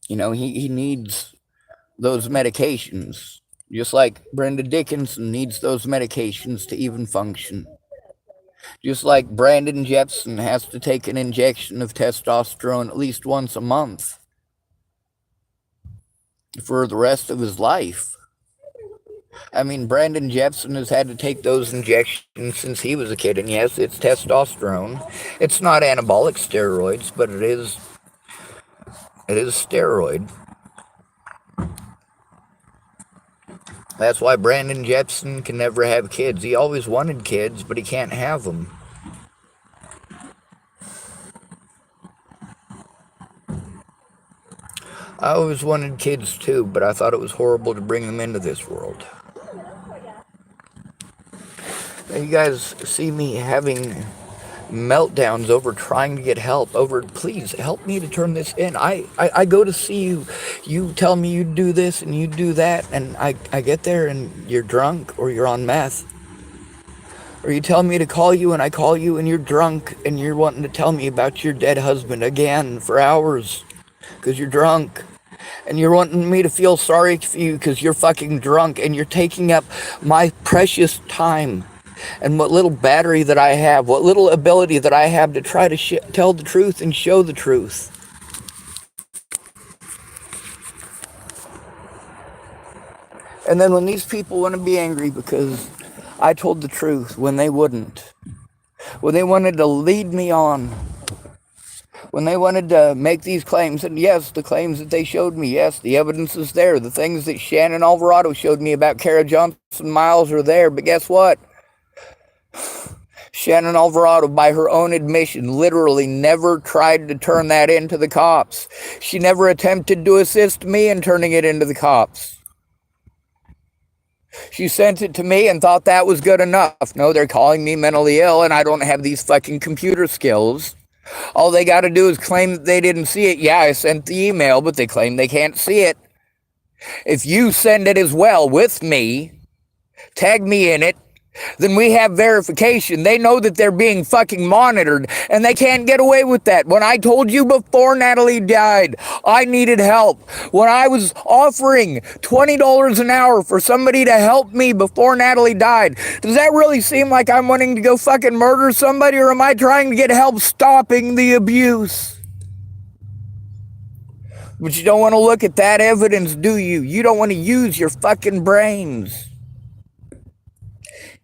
You know, he needs those medications, just like Brenda Dickinson needs those medications to even function. Just like Brandon Jepson has to take an injection of testosterone at least once a month for the rest of his life. I mean, Brandon Jepson has had to take those injections since he was a kid, and yes, it's testosterone. It's not anabolic steroids, but it is steroid. That's why Brandon Jepson can never have kids. He always wanted kids, but he can't have them. I always wanted kids too, but I thought it was horrible to bring them into this world. Now, you guys see me having meltdowns over trying to get help, over please help me to turn this in. I go to see you, you tell me you do this and you do that, and I get there and you're drunk or you're on meth. Or you tell me to call you and I call you and you're drunk and you're wanting to tell me about your dead husband again for hours because you're drunk. And you're wanting me to feel sorry for you because you're fucking drunk and you're taking up my precious time and what little battery that I have, what little ability that I have to try to tell the truth and show the truth. And then when these people want to be angry because I told the truth when they wouldn't, when they wanted to lead me on, when they wanted to make these claims, and yes, the claims that they showed me, yes, the evidence is there. The things that Shannon Alvarado showed me about Kara Johnson Miles are there, but guess what? Shannon Alvarado, by her own admission, literally never tried to turn that into the cops. She never attempted to assist me in turning it into the cops. She sent it to me and thought that was good enough. No, they're calling me mentally ill and I don't have these fucking computer skills. All they got to do is claim that they didn't see it. Yeah, I sent the email, but they claim they can't see it. If you send it as well with me, tag me in it, then we have verification. They know that they're being fucking monitored, and they can't get away with that. When I told you before Natalie died, I needed help. When I was offering $20 an hour for somebody to help me before Natalie died, does that really seem like I'm wanting to go fucking murder somebody, or am I trying to get help stopping the abuse? But you don't want to look at that evidence, do you? You don't want to use your fucking brains.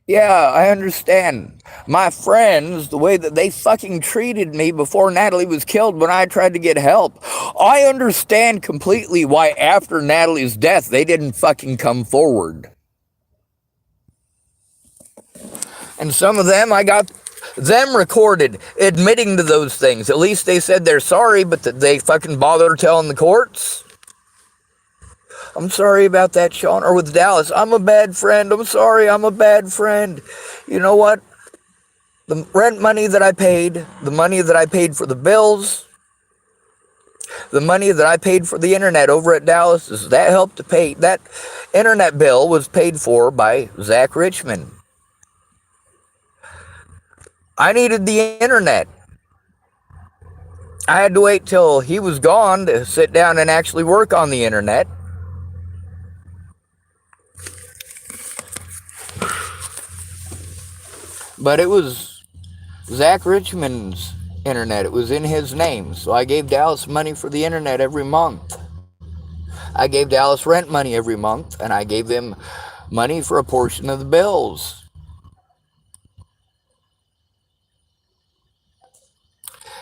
Yeah, I understand. My friends, the way that they fucking treated me before Natalie was killed when I tried to get help. I understand completely why after Natalie's death they didn't fucking come forward. And some of them, I got them recorded admitting to those things. At least they said they're sorry, but that they fucking bother telling the courts. I'm sorry about that, Sean. Or with Dallas, I'm a bad friend. I'm sorry, I'm a bad friend. You know what? The rent money that I paid, the money that I paid for the bills, the money that I paid for the internet over at Dallas, that helped to pay. That internet bill was paid for by Zach Richmond. I needed the internet. I had to wait till he was gone to sit down and actually work on the internet. But it was Zach Richmond's internet. It was in his name. So I gave Dallas money for the internet every month. I gave Dallas rent money every month, and I gave them money for a portion of the bills.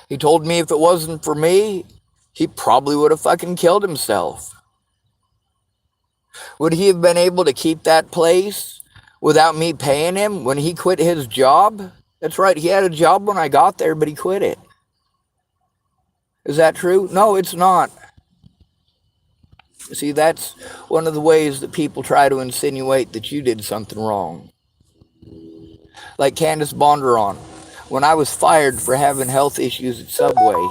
He told me if it wasn't for me, he probably would have fucking killed himself. Would he have been able to keep that place without me paying him when he quit his job? That's right, he had a job when I got there, but he quit it. Is that true? No, it's not. See, that's one of the ways that people try to insinuate that you did something wrong. Like Candace Bondurant, when I was fired for having health issues at Subway,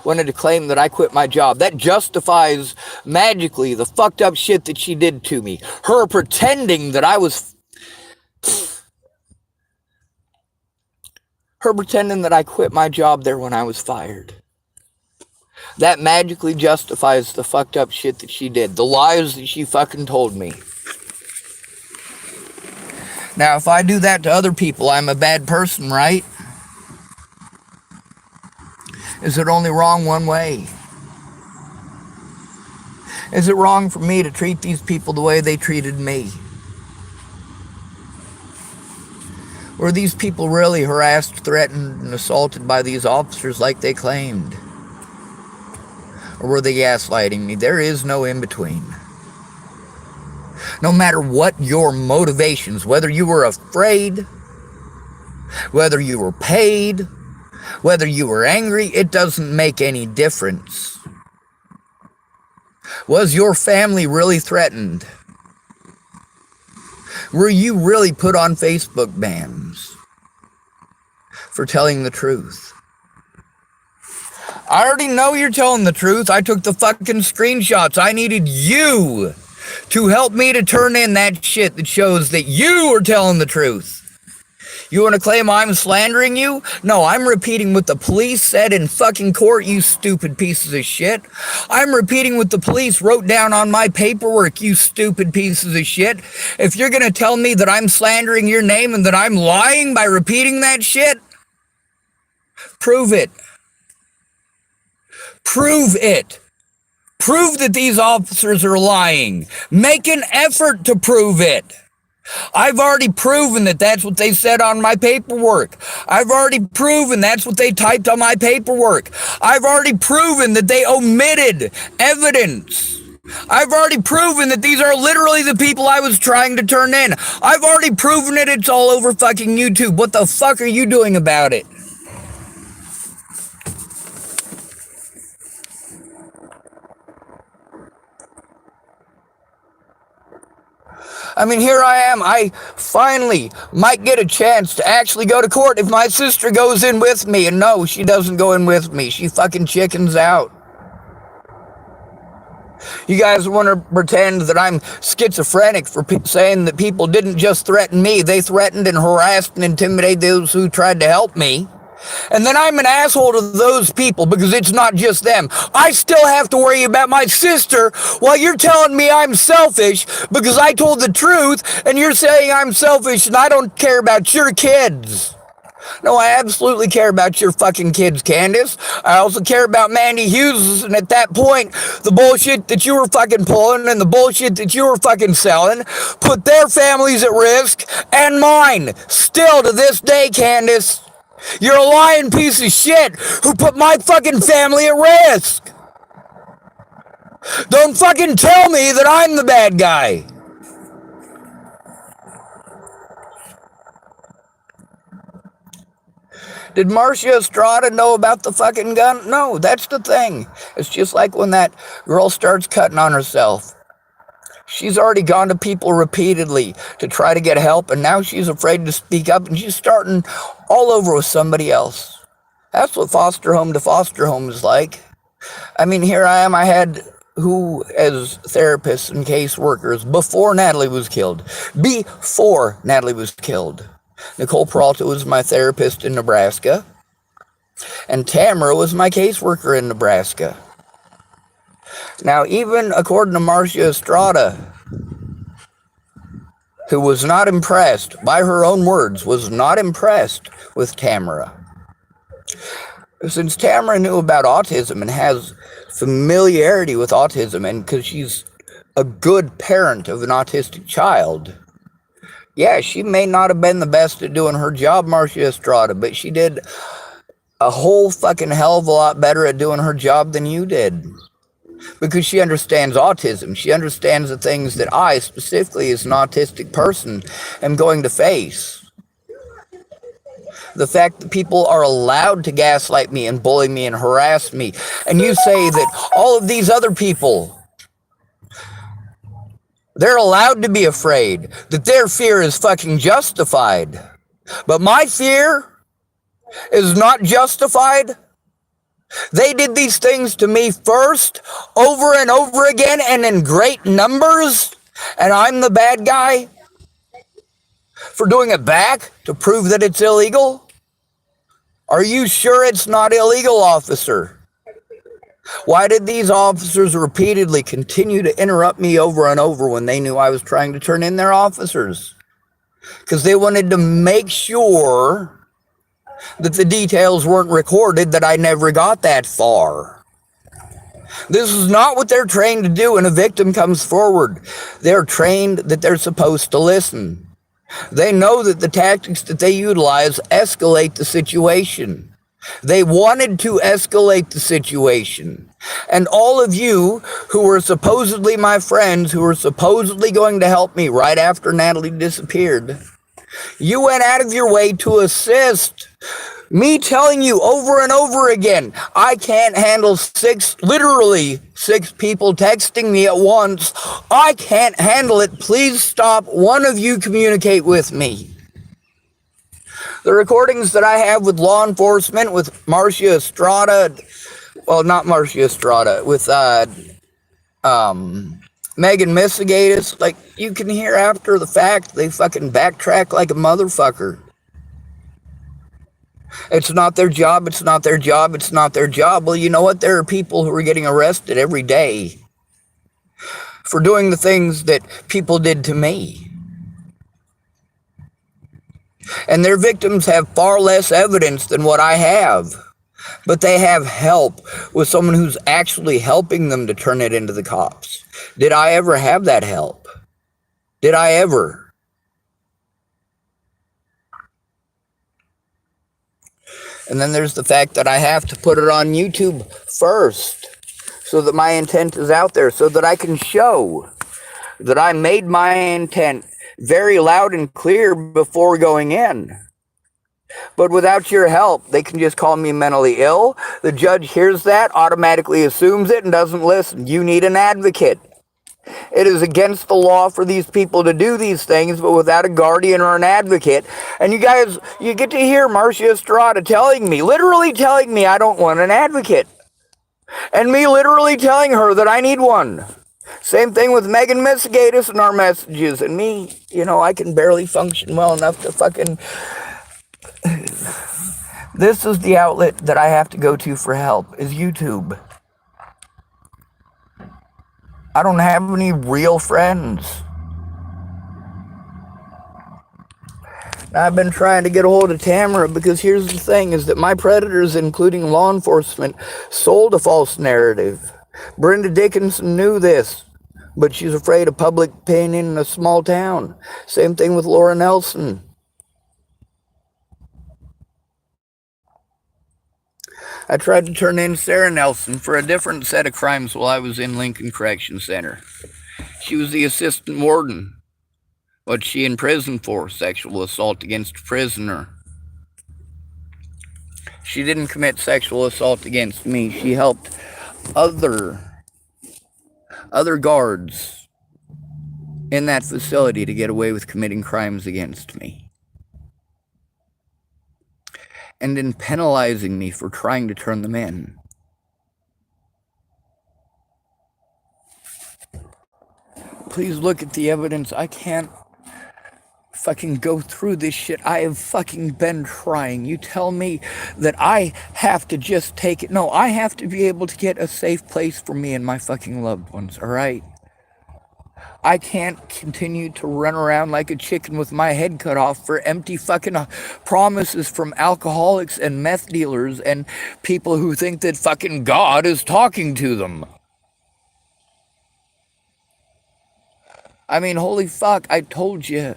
wanted to claim that I quit my job. That justifies magically the fucked up shit that she did to me. Her pretending that I quit my job there when I was fired. That magically justifies the fucked up shit that she did. The lies that she fucking told me. Now, if I do that to other people, I'm a bad person, right? Is it only wrong one way? Is it wrong for me to treat these people the way they treated me? Were these people really harassed, threatened, and assaulted by these officers like they claimed? Or were they gaslighting me? There is no in-between. No matter what your motivations, whether you were afraid, whether you were paid, whether you were angry, it doesn't make any difference. Was your family really threatened? Were you really put on Facebook bans for telling the truth? I already know you're telling the truth. I took the fucking screenshots. I needed you to help me to turn in that shit that shows that you are telling the truth. You want to claim I'm slandering you? No, I'm repeating what the police said in fucking court, you stupid pieces of shit. I'm repeating what the police wrote down on my paperwork, you stupid pieces of shit. If you're going to tell me that I'm slandering your name and that I'm lying by repeating that shit, prove it. Prove it. Prove that these officers are lying. Make an effort to prove it. I've already proven that that's what they said on my paperwork. I've already proven that's what they typed on my paperwork. I've already proven that they omitted evidence. I've already proven that these are literally the people I was trying to turn in. I've already proven it. It's all over fucking YouTube. What the fuck are you doing about it? I mean, here I am. I finally might get a chance to actually go to court if my sister goes in with me. And no, she doesn't go in with me. She fucking chickens out. You guys want to pretend that I'm schizophrenic for saying that people didn't just threaten me, they threatened and harassed and intimidated those who tried to help me. And then I'm an asshole to those people because it's not just them. I still have to worry about my sister while you're telling me I'm selfish because I told the truth, and you're saying I'm selfish and I don't care about your kids. No, I absolutely care about your fucking kids, Candace. I also care about Mandy Hughes, and at that point, the bullshit that you were fucking pulling and the bullshit that you were fucking selling put their families at risk and mine. Still to this day, Candace, you're a lying piece of shit who put my fucking family at risk. Don't fucking tell me that I'm the bad guy. Did Marcia Estrada know about the fucking gun? No, that's the thing. It's just like when that girl starts cutting on herself. She's already gone to people repeatedly to try to get help, and now she's afraid to speak up, and she's starting all over with somebody else. That's what foster home to foster home is like. I mean, here I am. I had who as therapists and caseworkers before Natalie was killed. Before Natalie was killed. Nicole Peralta was my therapist in Nebraska, and Tamara was my caseworker in Nebraska. Now, even according to Marcia Estrada, who was not impressed, by her own words, was not impressed with Tamara. Since Tamara knew about autism and has familiarity with autism, and because she's a good parent of an autistic child, yeah, she may not have been the best at doing her job, Marcia Estrada, but she did a whole fucking hell of a lot better at doing her job than you did. Because she understands autism. She understands the things that I, specifically as an autistic person, am going to face. The fact that people are allowed to gaslight me and bully me and harass me. And you say that all of these other people, they're allowed to be afraid, that their fear is fucking justified. But my fear is not justified. They did these things to me first, over and over again, and in great numbers, and I'm the bad guy for doing it back to prove that it's illegal? Are you sure it's not illegal, officer? Why did these officers repeatedly continue to interrupt me over and over when they knew I was trying to turn in their officers? Because they wanted to make sure that the details weren't recorded, that I never got that far. This is not what they're trained to do when a victim comes forward. They're trained that they're supposed to listen. They know that the tactics that they utilize escalate the situation. They wanted to escalate the situation. And all of you who were supposedly my friends, who were supposedly going to help me right after Natalie disappeared, you went out of your way to assist me, telling you over and over again, I can't handle literally six people texting me at once. I can't handle it. Please stop. One of you communicate with me. The recordings that I have with law enforcement, with Marcia Estrada, well, not Marcia Estrada, with Megan Missigatis, like, you can hear after the fact, they fucking backtrack like a motherfucker. It's not their job, it's not their job, it's not their job. Well, you know what? There are people who are getting arrested every day for doing the things that people did to me. And their victims have far less evidence than what I have. But they have help with someone who's actually helping them to turn it into the cops. Did I ever have that help? Did I ever? And then there's the fact that I have to put it on YouTube first, so that my intent is out there, so that I can show that I made my intent very loud and clear before going in. But without your help, they can just call me mentally ill. The judge hears that, automatically assumes it, and doesn't listen. You need an advocate. It is against the law for these people to do these things, but without a guardian or an advocate. And you guys, you get to hear Marcia Estrada telling me, literally telling me, I don't want an advocate. And me literally telling her that I need one. Same thing with Megan Misigatis and our messages. And me, I can barely function well enough to fucking... This is the outlet that I have to go to for help, is YouTube. I don't have any real friends. I've been trying to get a hold of Tamara because here's the thing, is that my predators, including law enforcement, sold a false narrative. Brenda Dickinson knew this, but she's afraid of public opinion in a small town. Same thing with Laura Nelson. I tried to turn in Sarah Nelson for a different set of crimes while I was in Lincoln Correction Center. She was the assistant warden. What's she in prison for? Sexual assault against a prisoner. She didn't commit sexual assault against me. She helped other guards in that facility to get away with committing crimes against me. And in penalizing me for trying to turn them in. Please look at the evidence. I can't fucking go through this shit. I have fucking been trying. You tell me that I have to just take it. No, I have to be able to get a safe place for me and my fucking loved ones, alright? I can't continue to run around like a chicken with my head cut off for empty fucking promises from alcoholics and meth dealers and people who think that fucking God is talking to them. I mean, holy fuck, I told you.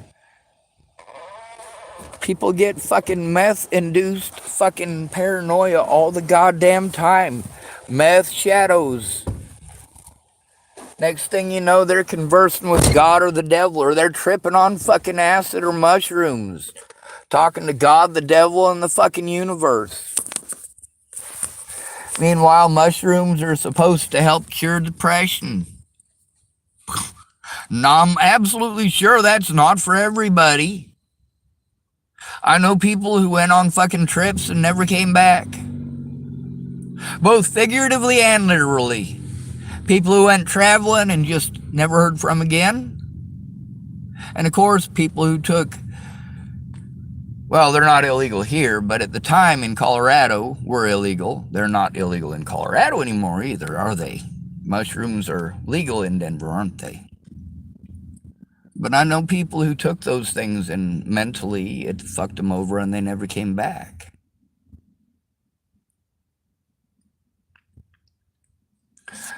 People get fucking meth-induced fucking paranoia all the goddamn time. Meth shadows. Next thing you know, they're conversing with God or the devil, or they're tripping on fucking acid or mushrooms. Talking to God, the devil, and the fucking universe. Meanwhile, mushrooms are supposed to help cure depression. Now, I'm absolutely sure that's not for everybody. I know people who went on fucking trips and never came back. Both figuratively and literally. People who went traveling and just never heard from again. And of course, people who took, well, they're not illegal here, but at the time in Colorado were illegal. They're not illegal in Colorado anymore either, are they? Mushrooms are legal in Denver, aren't they? But I know people who took those things and mentally it fucked them over and they never came back.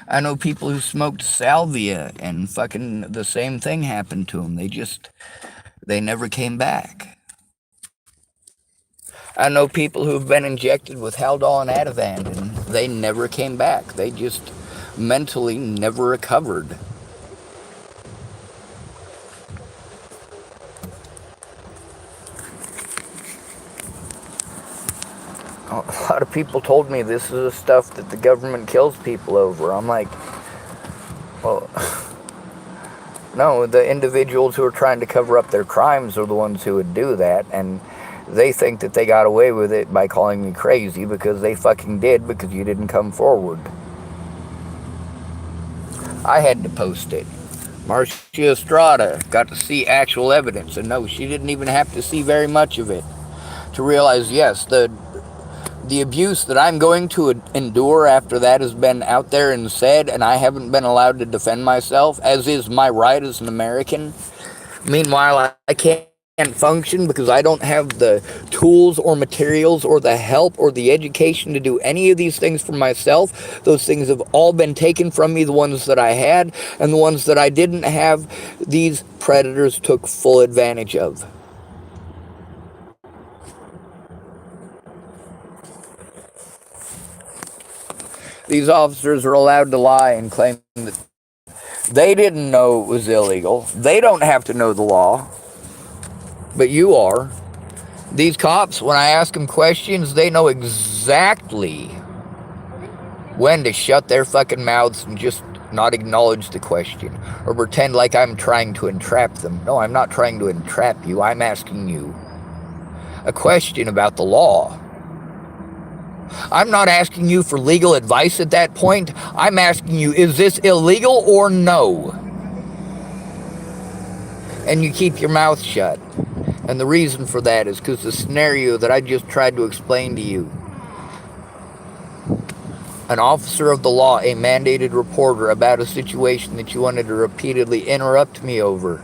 I know people who smoked salvia and fucking the same thing happened to them. They never came back. I know people who've been injected with Haldol and Ativan and they never came back. They just mentally never recovered. A lot of people told me this is the stuff that the government kills people over. I'm like, well, no, the individuals who are trying to cover up their crimes are the ones who would do that, and they think that they got away with it by calling me crazy because they fucking did because you didn't come forward. I had to post it. Marcia Estrada got to see actual evidence, and no, she didn't even have to see very much of it to realize, yes, the abuse that I'm going to endure after that has been out there and said, and I haven't been allowed to defend myself, as is my right as an American. Meanwhile, I can't function because I don't have the tools or materials or the help or the education to do any of these things for myself. Those things have all been taken from me, the ones that I had, and the ones that I didn't have, these predators took full advantage of. These officers are allowed to lie and claim that they didn't know it was illegal. They don't have to know the law, but you are. These cops, when I ask them questions, they know exactly when to shut their fucking mouths and just not acknowledge the question or pretend like I'm trying to entrap them. No, I'm not trying to entrap you. I'm asking you a question about the law. I'm not asking you for legal advice at that point. I'm asking you, is this illegal or no? And you keep your mouth shut. And the reason for that is because the scenario that I just tried to explain to you. An officer of the law, a mandated reporter about a situation that you wanted to repeatedly interrupt me over.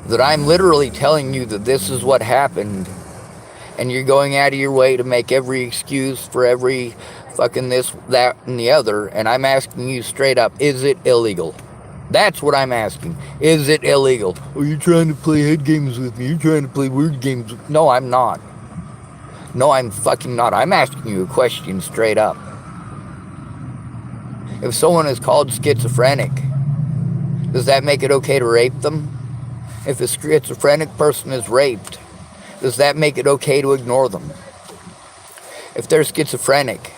That I'm literally telling you that this is what happened. And you're going out of your way to make every excuse for every fucking this, that, and the other. And I'm asking you straight up, is it illegal? That's what I'm asking. Is it illegal? Oh, you're trying to play head games with me. You're trying to play word games with me. No, I'm not. No, I'm fucking not. I'm asking you a question straight up. If someone is called schizophrenic, does that make it okay to rape them? If a schizophrenic person is raped, does that make it okay to ignore them? If they're schizophrenic,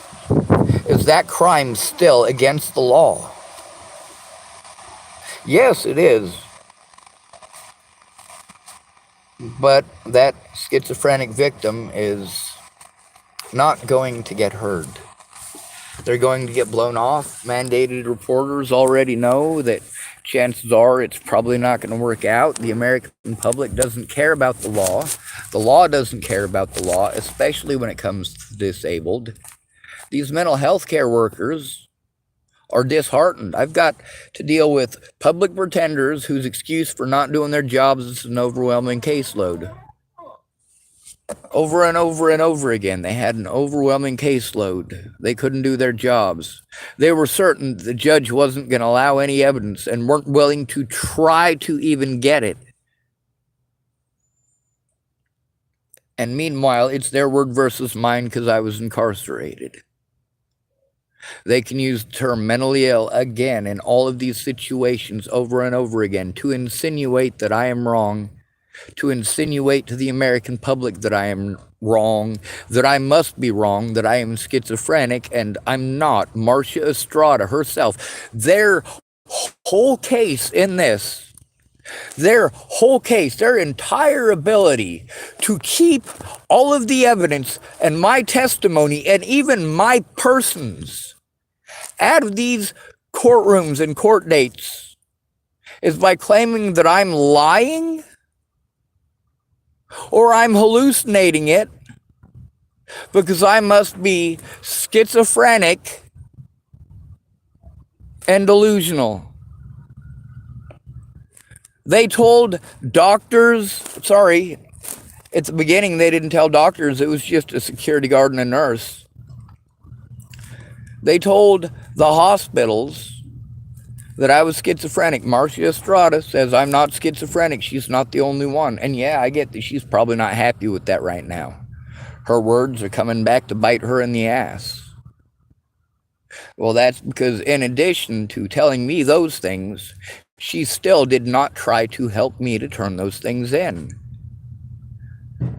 is that crime still against the law? Yes, it is. But that schizophrenic victim is not going to get heard. They're going to get blown off. Mandated reporters already know that chances are it's probably not going to work out. The American public doesn't care about the law. The law doesn't care about the law, especially when it comes to the disabled. These mental health care workers are disheartened. I've got to deal with public pretenders whose excuse for not doing their jobs is an overwhelming caseload. Over and over and over again, they had an overwhelming caseload. They couldn't do their jobs. They were certain the judge wasn't going to allow any evidence and weren't willing to try to even get it. And meanwhile, it's their word versus mine because I was incarcerated. They can use the term mentally ill again in all of these situations over and over again to insinuate that I am wrong, to insinuate to the American public that I am wrong, that I must be wrong, that I am schizophrenic, and I'm not. Marcia Estrada herself, their whole case in this, their whole case, their entire ability to keep all of the evidence and my testimony and even my persons out of these courtrooms and court dates is by claiming that I'm lying or I'm hallucinating it because I must be schizophrenic and delusional. They told doctors, at the beginning they didn't tell doctors, it was just a security guard and a nurse. They told the hospitals that I was schizophrenic. Marcia Estrada says I'm not schizophrenic. She's not the only one. And yeah, I get that she's probably not happy with that right now. Her words are coming back to bite her in the ass. Well, that's because in addition to telling me those things, she still did not try to help me to turn those things in.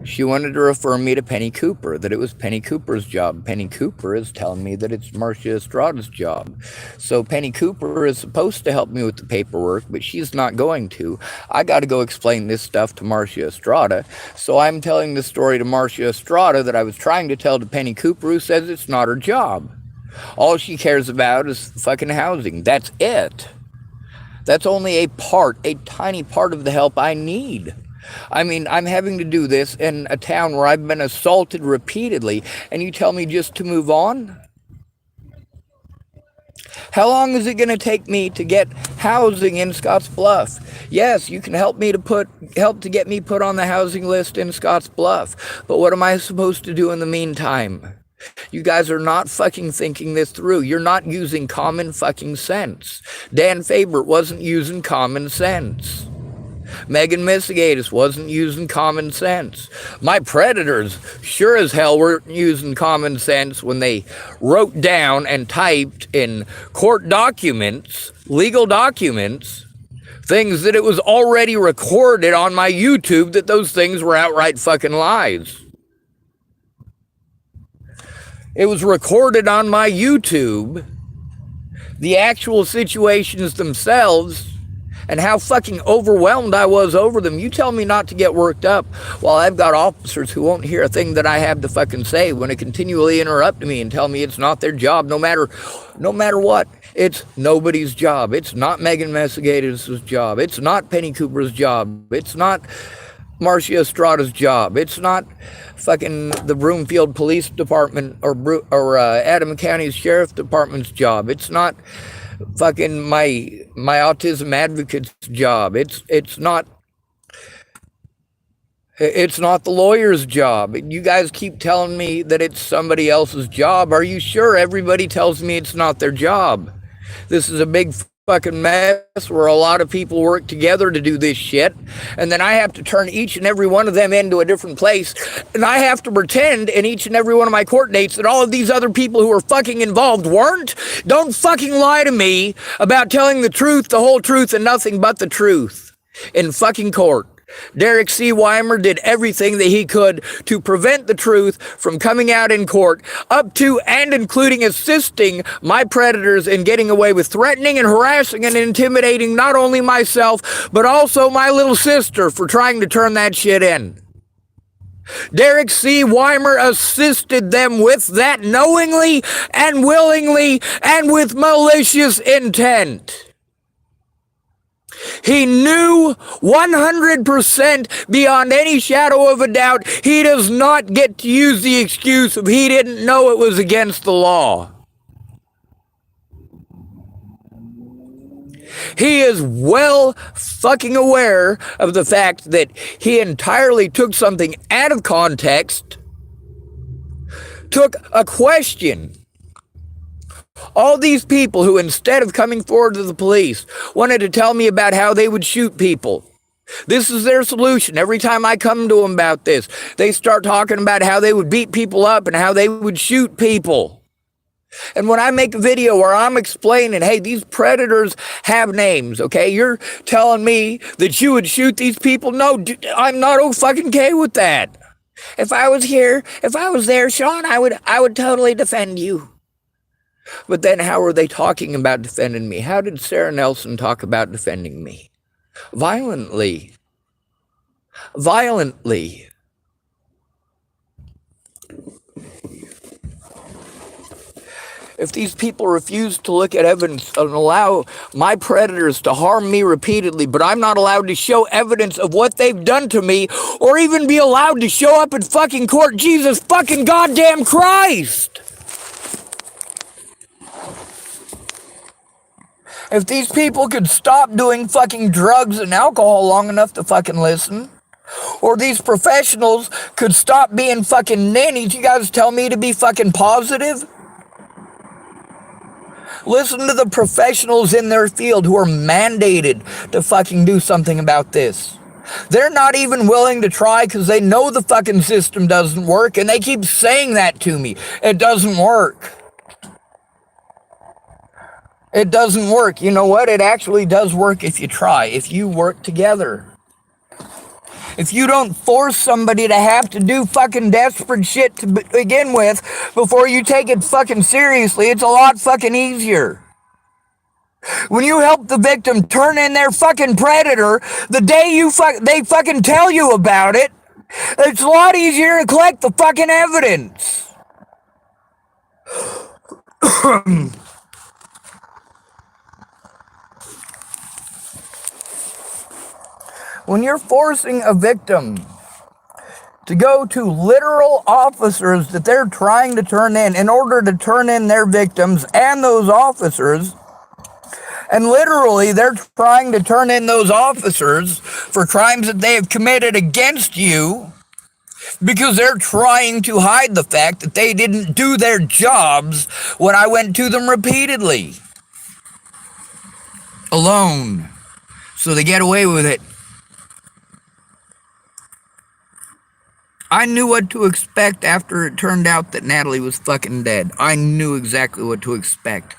She wanted to refer me to Penny Cooper, that it was Penny Cooper's job. Penny Cooper is telling me that it's Marcia Estrada's job. So Penny Cooper is supposed to help me with the paperwork, but she's not going to. I got to go explain this stuff to Marcia Estrada. So I'm telling the story to Marcia Estrada that I was trying to tell to Penny Cooper, who says it's not her job. All she cares about is fucking housing. That's it. That's only a tiny part of the help I need. I mean, I'm having to do this in a town where I've been assaulted repeatedly, and you tell me just to move on? How long is it going to take me to get housing in Scottsbluff? Yes, you can help to get me put on the housing list in Scottsbluff, but what am I supposed to do in the meantime? You guys are not fucking thinking this through. You're not using common fucking sense. Dan Faber wasn't using common sense. Megan Misigatis wasn't using common sense. My predators sure as hell weren't using common sense when they wrote down and typed in court documents, legal documents, things that it was already recorded on my YouTube that those things were outright fucking lies. It was recorded on my YouTube. The actual situations themselves and how fucking overwhelmed I was over them. You tell me not to get worked up while I've got officers who won't hear a thing that I have to fucking say when they continually interrupt me and tell me it's not their job, no matter what. It's nobody's job. It's not Megan Messigatis' job. It's not Penny Cooper's job. It's not Marcia Estrada's job. It's not fucking the Broomfield Police Department or Adam County's Sheriff Department's job. It's not fucking my autism advocate's job. It's not the lawyer's job. You guys keep telling me that it's somebody else's job. Are you sure? Everybody tells me it's not their job. This is a big fucking mess where a lot of people work together to do this shit, and then I have to turn each and every one of them into a different place, and I have to pretend in each and every one of my court dates that all of these other people who are fucking involved weren't. Don't fucking lie to me about telling the truth, the whole truth, and nothing but the truth in fucking court. Derek C. Weimer did everything that he could to prevent the truth from coming out in court, up to and including assisting my predators in getting away with threatening and harassing and intimidating not only myself, but also my little sister for trying to turn that shit in. Derek C. Weimer assisted them with that knowingly and willingly and with malicious intent. He knew 100% beyond any shadow of a doubt he does not get to use the excuse of he didn't know it was against the law. He is well fucking aware of the fact that he entirely took something out of context, took a question. All these people who, instead of coming forward to the police, wanted to tell me about how they would shoot people. This is their solution. Every time I come to them about this, they start talking about how they would beat people up and how they would shoot people. And when I make a video where I'm explaining, hey, these predators have names, okay? You're telling me that you would shoot these people? No, I'm not fucking okay with that. If I was there, Sean, I would totally defend you. But then how are they talking about defending me? How did Sarah Nelson talk about defending me? Violently. Violently. If these people refuse to look at evidence and allow my predators to harm me repeatedly, but I'm not allowed to show evidence of what they've done to me, or even be allowed to show up in fucking court, Jesus fucking goddamn Christ! If these people could stop doing fucking drugs and alcohol long enough to fucking listen, or these professionals could stop being fucking ninnies, you guys tell me to be fucking positive? Listen to the professionals in their field who are mandated to fucking do something about this. They're not even willing to try because they know the fucking system doesn't work, and they keep saying that to me. It doesn't work. It doesn't work. You know what? It actually does work if you try, if you work together. If you don't force somebody to have to do fucking desperate shit to begin with before you take it fucking seriously, it's a lot fucking easier. When you help the victim turn in their fucking predator, the day they fucking tell you about it, it's a lot easier to collect the fucking evidence. When you're forcing a victim to go to literal officers that they're trying to turn in order to turn in their victims and those officers, and literally they're trying to turn in those officers for crimes that they have committed against you because they're trying to hide the fact that they didn't do their jobs when I went to them repeatedly. Alone. So they get away with it. I knew what to expect after it turned out that Natalie was fucking dead. I knew exactly what to expect.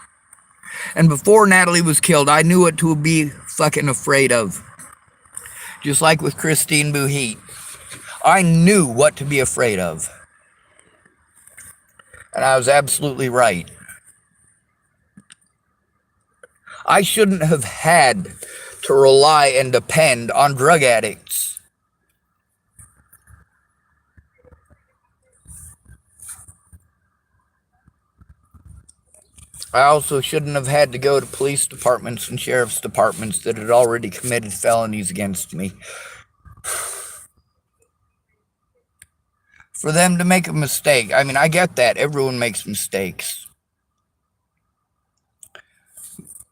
And before Natalie was killed, I knew what to be fucking afraid of. Just like with Christine Buhit. I knew what to be afraid of. And I was absolutely right. I shouldn't have had to rely and depend on drug addicts. I also shouldn't have had to go to police departments and sheriff's departments that had already committed felonies against me. For them to make a mistake. I mean, I get that. Everyone makes mistakes.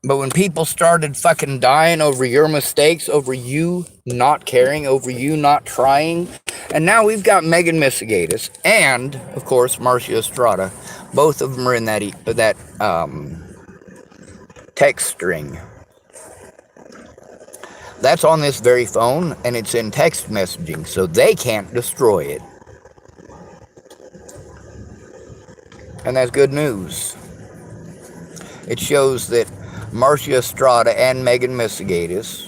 But when people started fucking dying over your mistakes, over you not caring, over you not trying, and now we've got Megan Misigatis and, of course, Marcia Estrada. Both of them are in that text string. That's on this very phone, and it's in text messaging, so they can't destroy it. And that's good news. It shows that Marcia Estrada and Megan Misigatis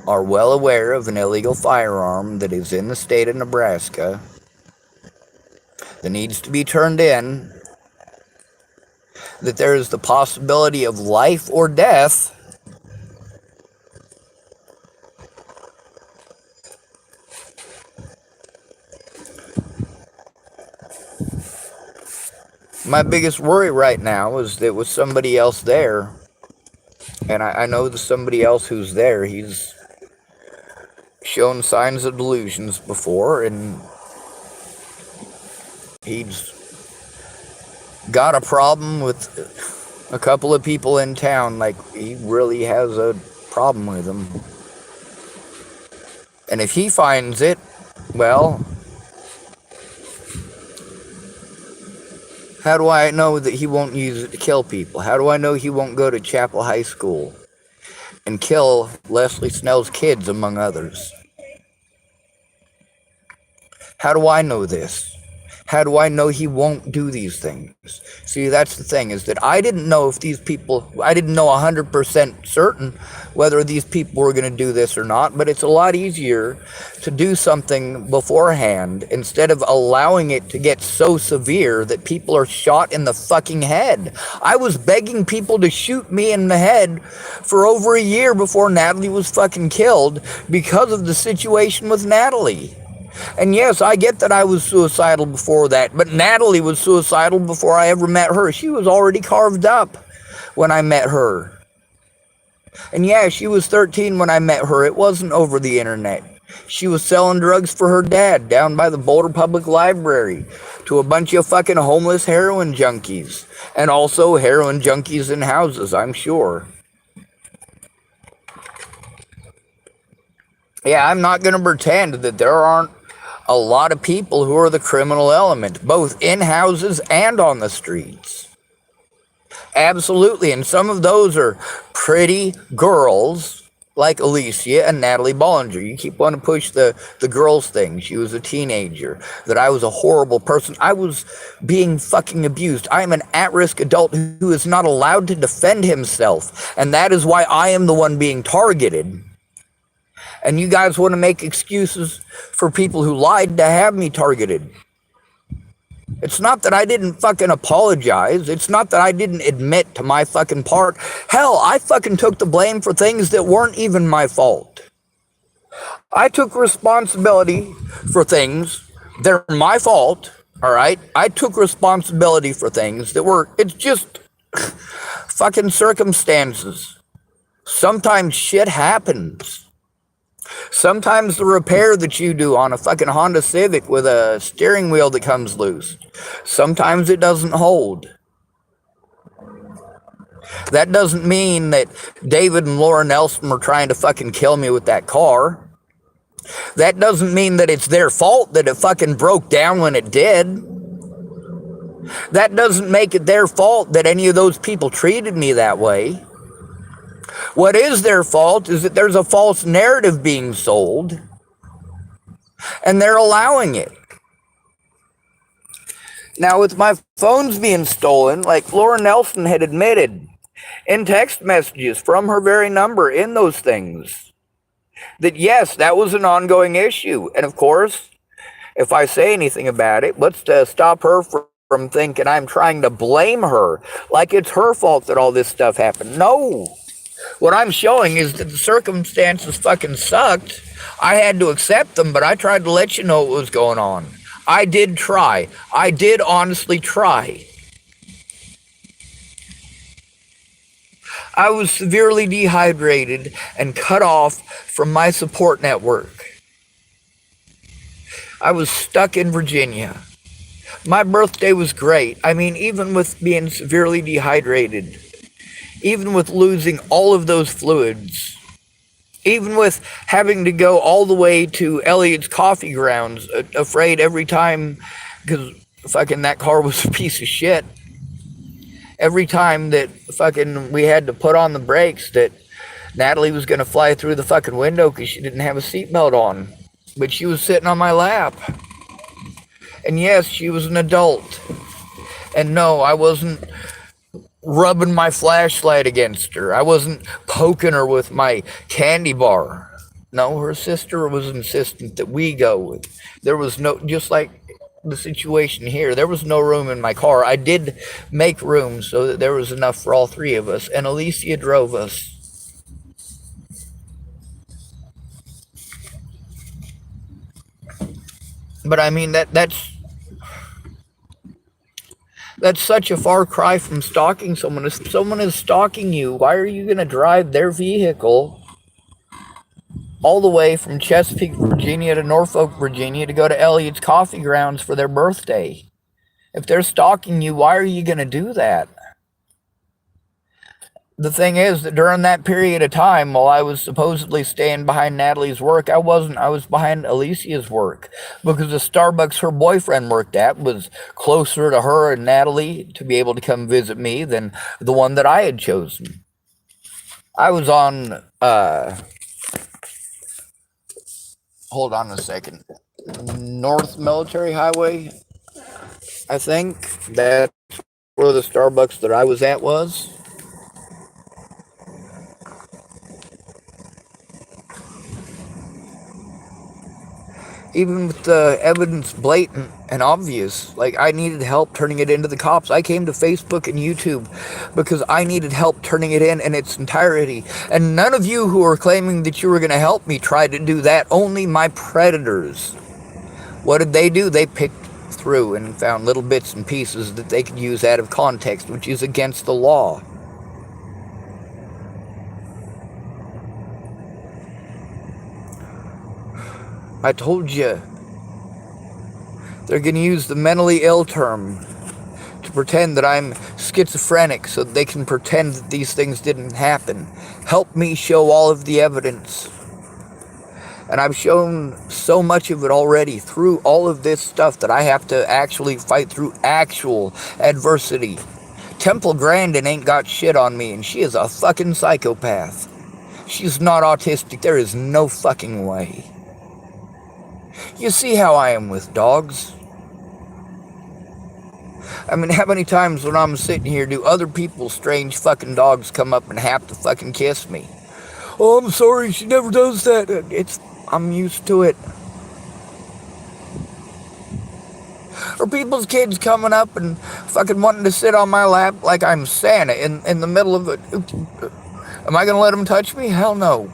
are well aware of an illegal firearm that is in the state of Nebraska that needs to be turned in, that there is the possibility of life or death My biggest worry right now is that with somebody else there, and I know the somebody else who's there, he's shown signs of delusions before, and he's got a problem with a couple of people in town. Like, he really has a problem with them. And if he finds it, well, how do I know that he won't use it to kill people? How do I know he won't go to Chapel High School and kill Leslie Snell's kids, among others? How do I know this? How do I know he won't do these things? See, that's the thing, is that I didn't know if these people, I didn't know 100% certain whether these people were going to do this or not, but it's a lot easier to do something beforehand instead of allowing it to get so severe that people are shot in the fucking head. I was begging people to shoot me in the head for over a year before Natalie was fucking killed because of the situation with Natalie. And yes, I get that I was suicidal before that, but Natalie was suicidal before I ever met her. She was already carved up when I met her. And yeah, she was 13 when I met her. It wasn't over the internet. She was selling drugs for her dad down by the Boulder Public Library to a bunch of fucking homeless heroin junkies. And also heroin junkies in houses, I'm sure. Yeah, I'm not going to pretend that there aren't a lot of people who are the criminal element, both in houses and on the streets. Absolutely, and some of those are pretty girls like Alicia and Natalie Bollinger. You keep wanting to push the girls thing. She was a teenager, that I was a horrible person. I was being fucking abused. I am an at-risk adult who is not allowed to defend himself, and that is why I am the one being targeted. And you guys want to make excuses for people who lied to have me targeted. It's not that I didn't fucking apologize. It's not that I didn't admit to my fucking part. Hell, I fucking took the blame for things that weren't even my fault. I took responsibility for things that are my fault, all right? I took responsibility for things that were, it's just fucking circumstances. Sometimes shit happens. Sometimes the repair that you do on a fucking Honda Civic with a steering wheel that comes loose, sometimes it doesn't hold. That doesn't mean that David and Laura Nelson were trying to fucking kill me with that car. That doesn't mean that it's their fault that it fucking broke down when it did. That doesn't make it their fault that any of those people treated me that way. What is their fault is that there's a false narrative being sold, and they're allowing it. Now, with my phones being stolen, like Laura Nelson had admitted in text messages from her very number in those things, that yes, that was an ongoing issue. And of course, if I say anything about it, let's stop her from thinking I'm trying to blame her, like it's her fault that all this stuff happened. No. What I'm showing is that the circumstances fucking sucked. I had to accept them, but I tried to let you know what was going on. I did try. I did honestly try. I was severely dehydrated and cut off from my support network. I was stuck in Virginia. My birthday was great. I mean, even with being severely dehydrated, even with losing all of those fluids, even with having to go all the way to Elliot's Coffee Grounds, afraid every time, because fucking that car was a piece of shit. Every time that fucking we had to put on the brakes, that Natalie was going to fly through the fucking window because she didn't have a seatbelt on. But she was sitting on my lap. And yes, she was an adult. And no, I wasn't rubbing my flashlight against her. I wasn't poking her with my candy bar. No, her sister was insistent that we go. There was no, just like the situation here, there was no room in my car. I did make room so that there was enough for all three of us, and Alicia drove us. But I mean, that's such a far cry from stalking someone. If someone is stalking you, why are you going to drive their vehicle all the way from Chesapeake, Virginia to Norfolk, Virginia to go to Elliot's Coffee Grounds for their birthday? If they're stalking you, why are you going to do that? The thing is that during that period of time, while I was supposedly staying behind Natalie's work, I wasn't. I was behind Alicia's work, because the Starbucks her boyfriend worked at was closer to her and Natalie to be able to come visit me than the one that I had chosen. I was on, hold on a second, North Military Highway, I think. That's where the Starbucks that I was at was. Even with the evidence blatant and obvious, like, I needed help turning it into the cops. I came to Facebook and YouTube because I needed help turning it in its entirety. And none of you who are claiming that you were going to help me tried to do that. Only my predators. What did they do? They picked through and found little bits and pieces that they could use out of context, which is against the law. I told you, they're going to use the mentally ill term to pretend that I'm schizophrenic so they can pretend that these things didn't happen. Help me show all of the evidence. And I've shown so much of it already through all of this stuff that I have to actually fight through actual adversity. Temple Grandin ain't got shit on me, and she is a fucking psychopath. She's not autistic. There is no fucking way. You see how I am with dogs. I mean, how many times when I'm sitting here do other people's strange fucking dogs come up and have to fucking kiss me? Oh, I'm sorry, she never does that. I'm used to it. Or people's kids coming up and fucking wanting to sit on my lap like I'm Santa in the middle of it. Am I gonna let them touch me? Hell no.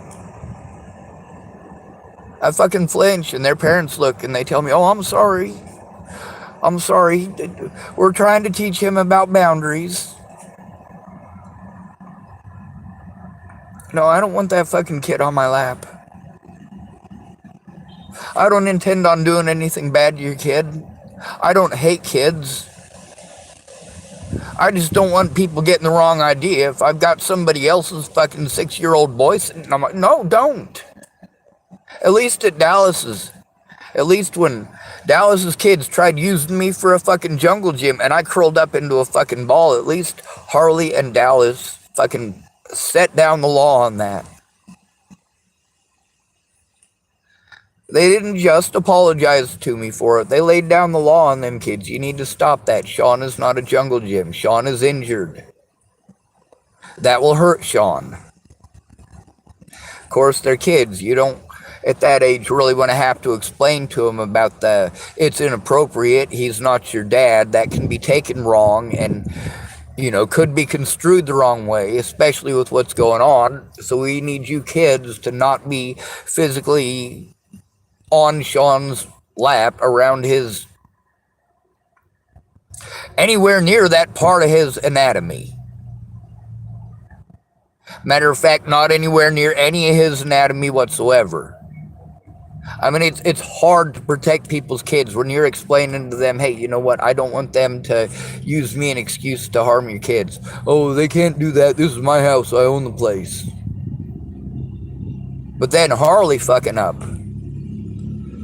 I fucking flinch, and their parents look and they tell me, oh, I'm sorry. I'm sorry. We're trying to teach him about boundaries. No, I don't want that fucking kid on my lap. I don't intend on doing anything bad to your kid. I don't hate kids. I just don't want people getting the wrong idea. If I've got somebody else's fucking 6-year-old boy sitting, I'm like, no, don't. At least at Dallas's. At least when Dallas's kids tried using me for a fucking jungle gym and I curled up into a fucking ball, at least Harley and Dallas fucking set down the law on that. They didn't just apologize to me for it. They laid down the law on them kids. You need to stop that. Sean is not a jungle gym. Sean is injured. That will hurt Sean. Of course, they're kids. You don't, at that age, really want to have to explain to them about it's inappropriate. He's not your dad. That can be taken wrong. And could be construed the wrong way, especially with what's going on. So we need you kids to not be physically on Sean's lap, around his, anywhere near that part of his anatomy. Matter of fact, not anywhere near any of his anatomy whatsoever. I mean, it's hard to protect people's kids when you're explaining to them, hey, you know what? I don't want them to use me an excuse to harm your kids. Oh, they can't do that. This is my house. I own the place. But then Harley fucking up.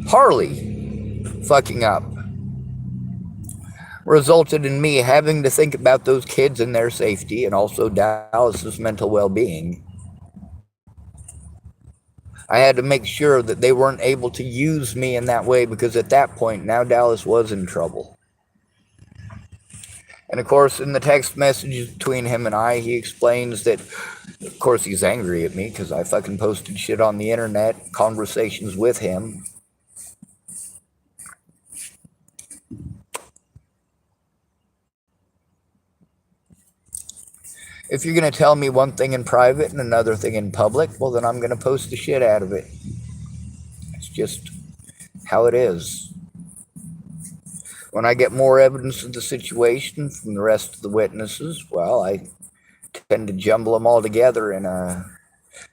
Harley fucking up resulted in me having to think about those kids and their safety, and also Dallas's mental well-being. I had to make sure that they weren't able to use me in that way, because at that point, now Dallas was in trouble. And of course, in the text messages between him and I, he explains that, of course, he's angry at me because I fucking posted shit on the internet, conversations with him. If you're going to tell me one thing in private and another thing in public, well, then I'm going to post the shit out of it. It's just how it is. When I get more evidence of the situation from the rest of the witnesses, well, I tend to jumble them all together in a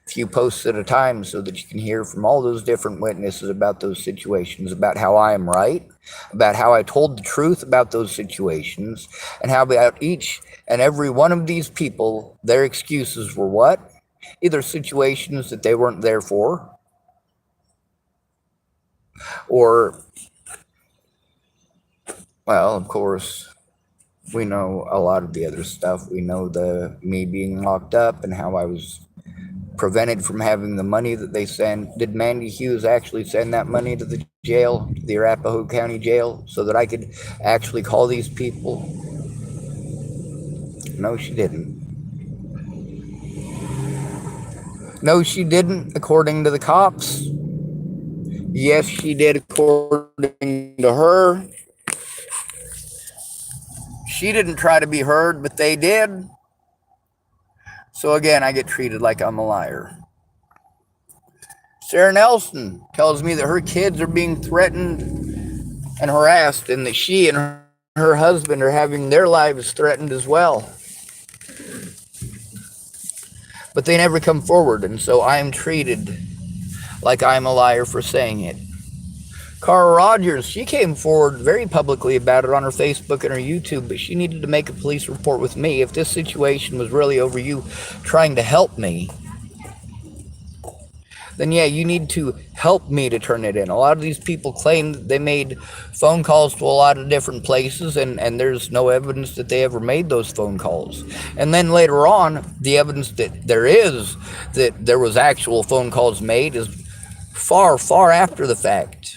few posts at a time so that you can hear from all those different witnesses about those situations, about how I am right, about how I told the truth about those situations, and how about each and every one of these people, their excuses were what? Either situations that they weren't there for, or, well, of course, we know a lot of the other stuff. We know the me being locked up and how I was prevented from having the money that they send. Did Mandy Hughes actually send that money to the jail, the Arapahoe County Jail, so that I could actually call these people? No, she didn't. No, she didn't, according to the cops. Yes, she did, according to her. She didn't try to be heard, but they did. So again, I get treated like I'm a liar. Sarah Nelson tells me that her kids are being threatened and harassed, and that she and her husband are having their lives threatened as well. But they never come forward, and so I am treated like I'm a liar for saying it. Cara Rogers, she came forward very publicly about it on her Facebook and her YouTube, but she needed to make a police report with me. If this situation was really over you trying to help me, then yeah, you need to help me to turn it in. A lot of these people claim that they made phone calls to a lot of different places, and there's no evidence that they ever made those phone calls. And then later on, the evidence that there was actual phone calls made is far, far after the fact.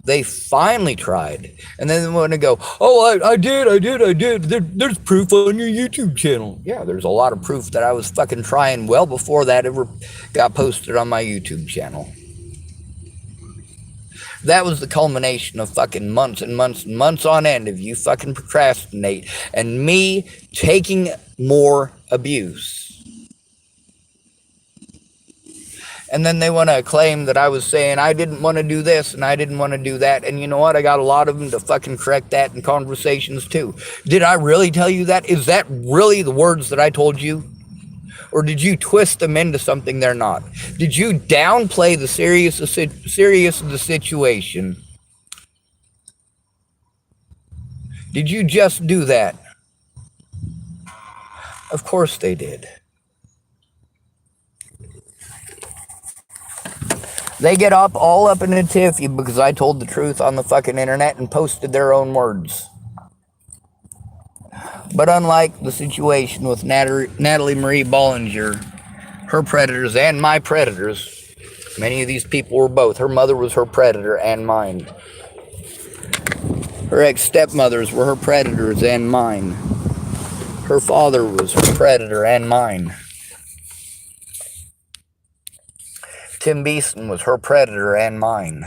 They finally tried, and then they want to go, oh, I did. There's proof on your YouTube channel. Yeah, there's a lot of proof that I was fucking trying well before that ever got posted on my YouTube channel. That was the culmination of fucking months and months and months on end of you fucking procrastinate and me taking more abuse. And then they want to claim that I was saying I didn't want to do this and I didn't want to do that. And you know what? I got a lot of them to fucking correct that in conversations too. Did I really tell you that? Is that really the words that I told you? Or did you twist them into something they're not? Did you downplay the seriousness of the situation? Did you just do that? Of course they did. They get all up in a tiffy because I told the truth on the fucking internet and posted their own words. But unlike the situation with Natalie Marie Bollinger, her predators and my predators, many of these people were both. Her mother was her predator and mine. Her ex-stepmothers were her predators and mine. Her father was her predator and mine. Tim Beeson was her predator and mine.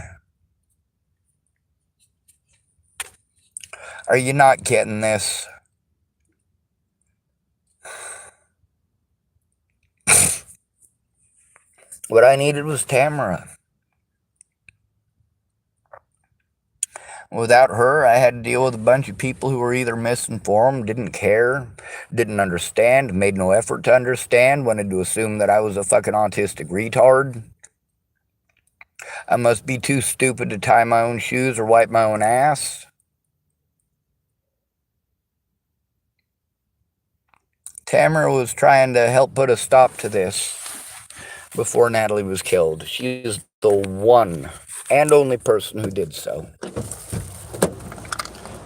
Are you not getting this? What I needed was Tamara. Without her, I had to deal with a bunch of people who were either misinformed, didn't care, didn't understand, made no effort to understand, wanted to assume that I was a fucking autistic retard. I must be too stupid to tie my own shoes or wipe my own ass. Tamara was trying to help put a stop to this before Natalie was killed. She's the one and only person who did so.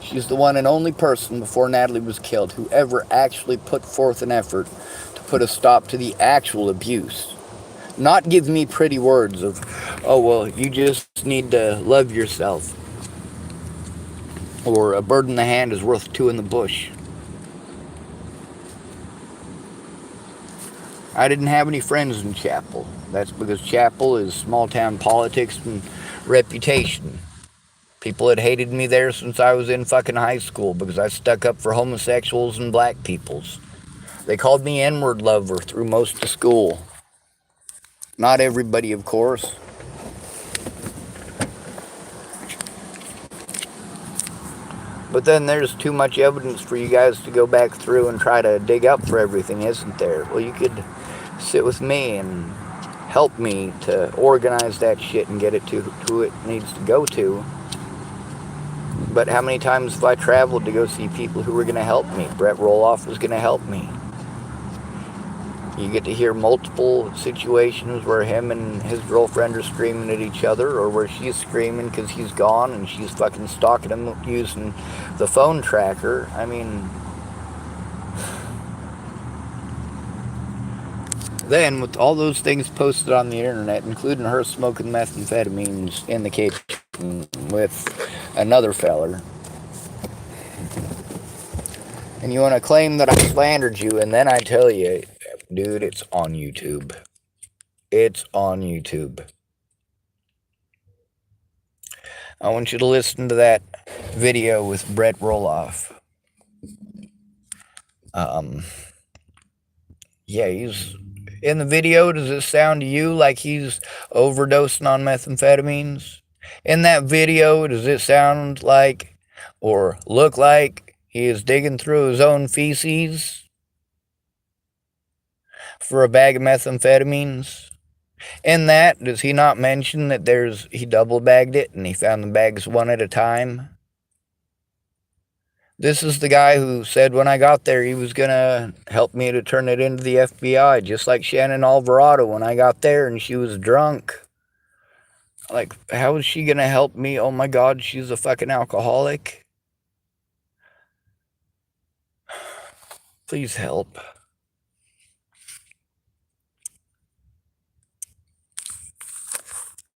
She's the one and only person before Natalie was killed who ever actually put forth an effort to put a stop to the actual abuse. Not give me pretty words of, oh, well, you just need to love yourself. Or a bird in the hand is worth two in the bush. I didn't have any friends in Chapel. That's because Chapel is small town politics and reputation. People had hated me there since I was in fucking high school because I stuck up for homosexuals and black peoples. They called me N-word lover through most of school. Not everybody, of course. But then there's too much evidence for you guys to go back through and try to dig up for everything, isn't there? Well, you could sit with me and help me to organize that shit and get it to who it needs to go to. But how many times have I traveled to go see people who were going to help me? Brett Roloff was going to help me. You get to hear multiple situations where him and his girlfriend are screaming at each other, or where she's screaming because he's gone and she's fucking stalking him using the phone tracker. I mean, then with all those things posted on the internet, including her smoking methamphetamines in the kitchen with another feller, and you want to claim that I slandered you, and then I tell you, dude, it's on YouTube. It's on YouTube. I want you to listen to that video with Brett Roloff. Yeah, he's in the video. Does it sound to you like he's overdosing on methamphetamines? In that video, does it sound like or look like he is digging through his own feces for a bag of methamphetamines? In that, does he not mention that he double bagged it and he found the bags one at a time? This is the guy who said when I got there he was going to help me to turn it into the FBI, just like Shannon Alvarado when I got there and she was drunk. Like, how is she going to help me? Oh my God, she's a fucking alcoholic. Please help.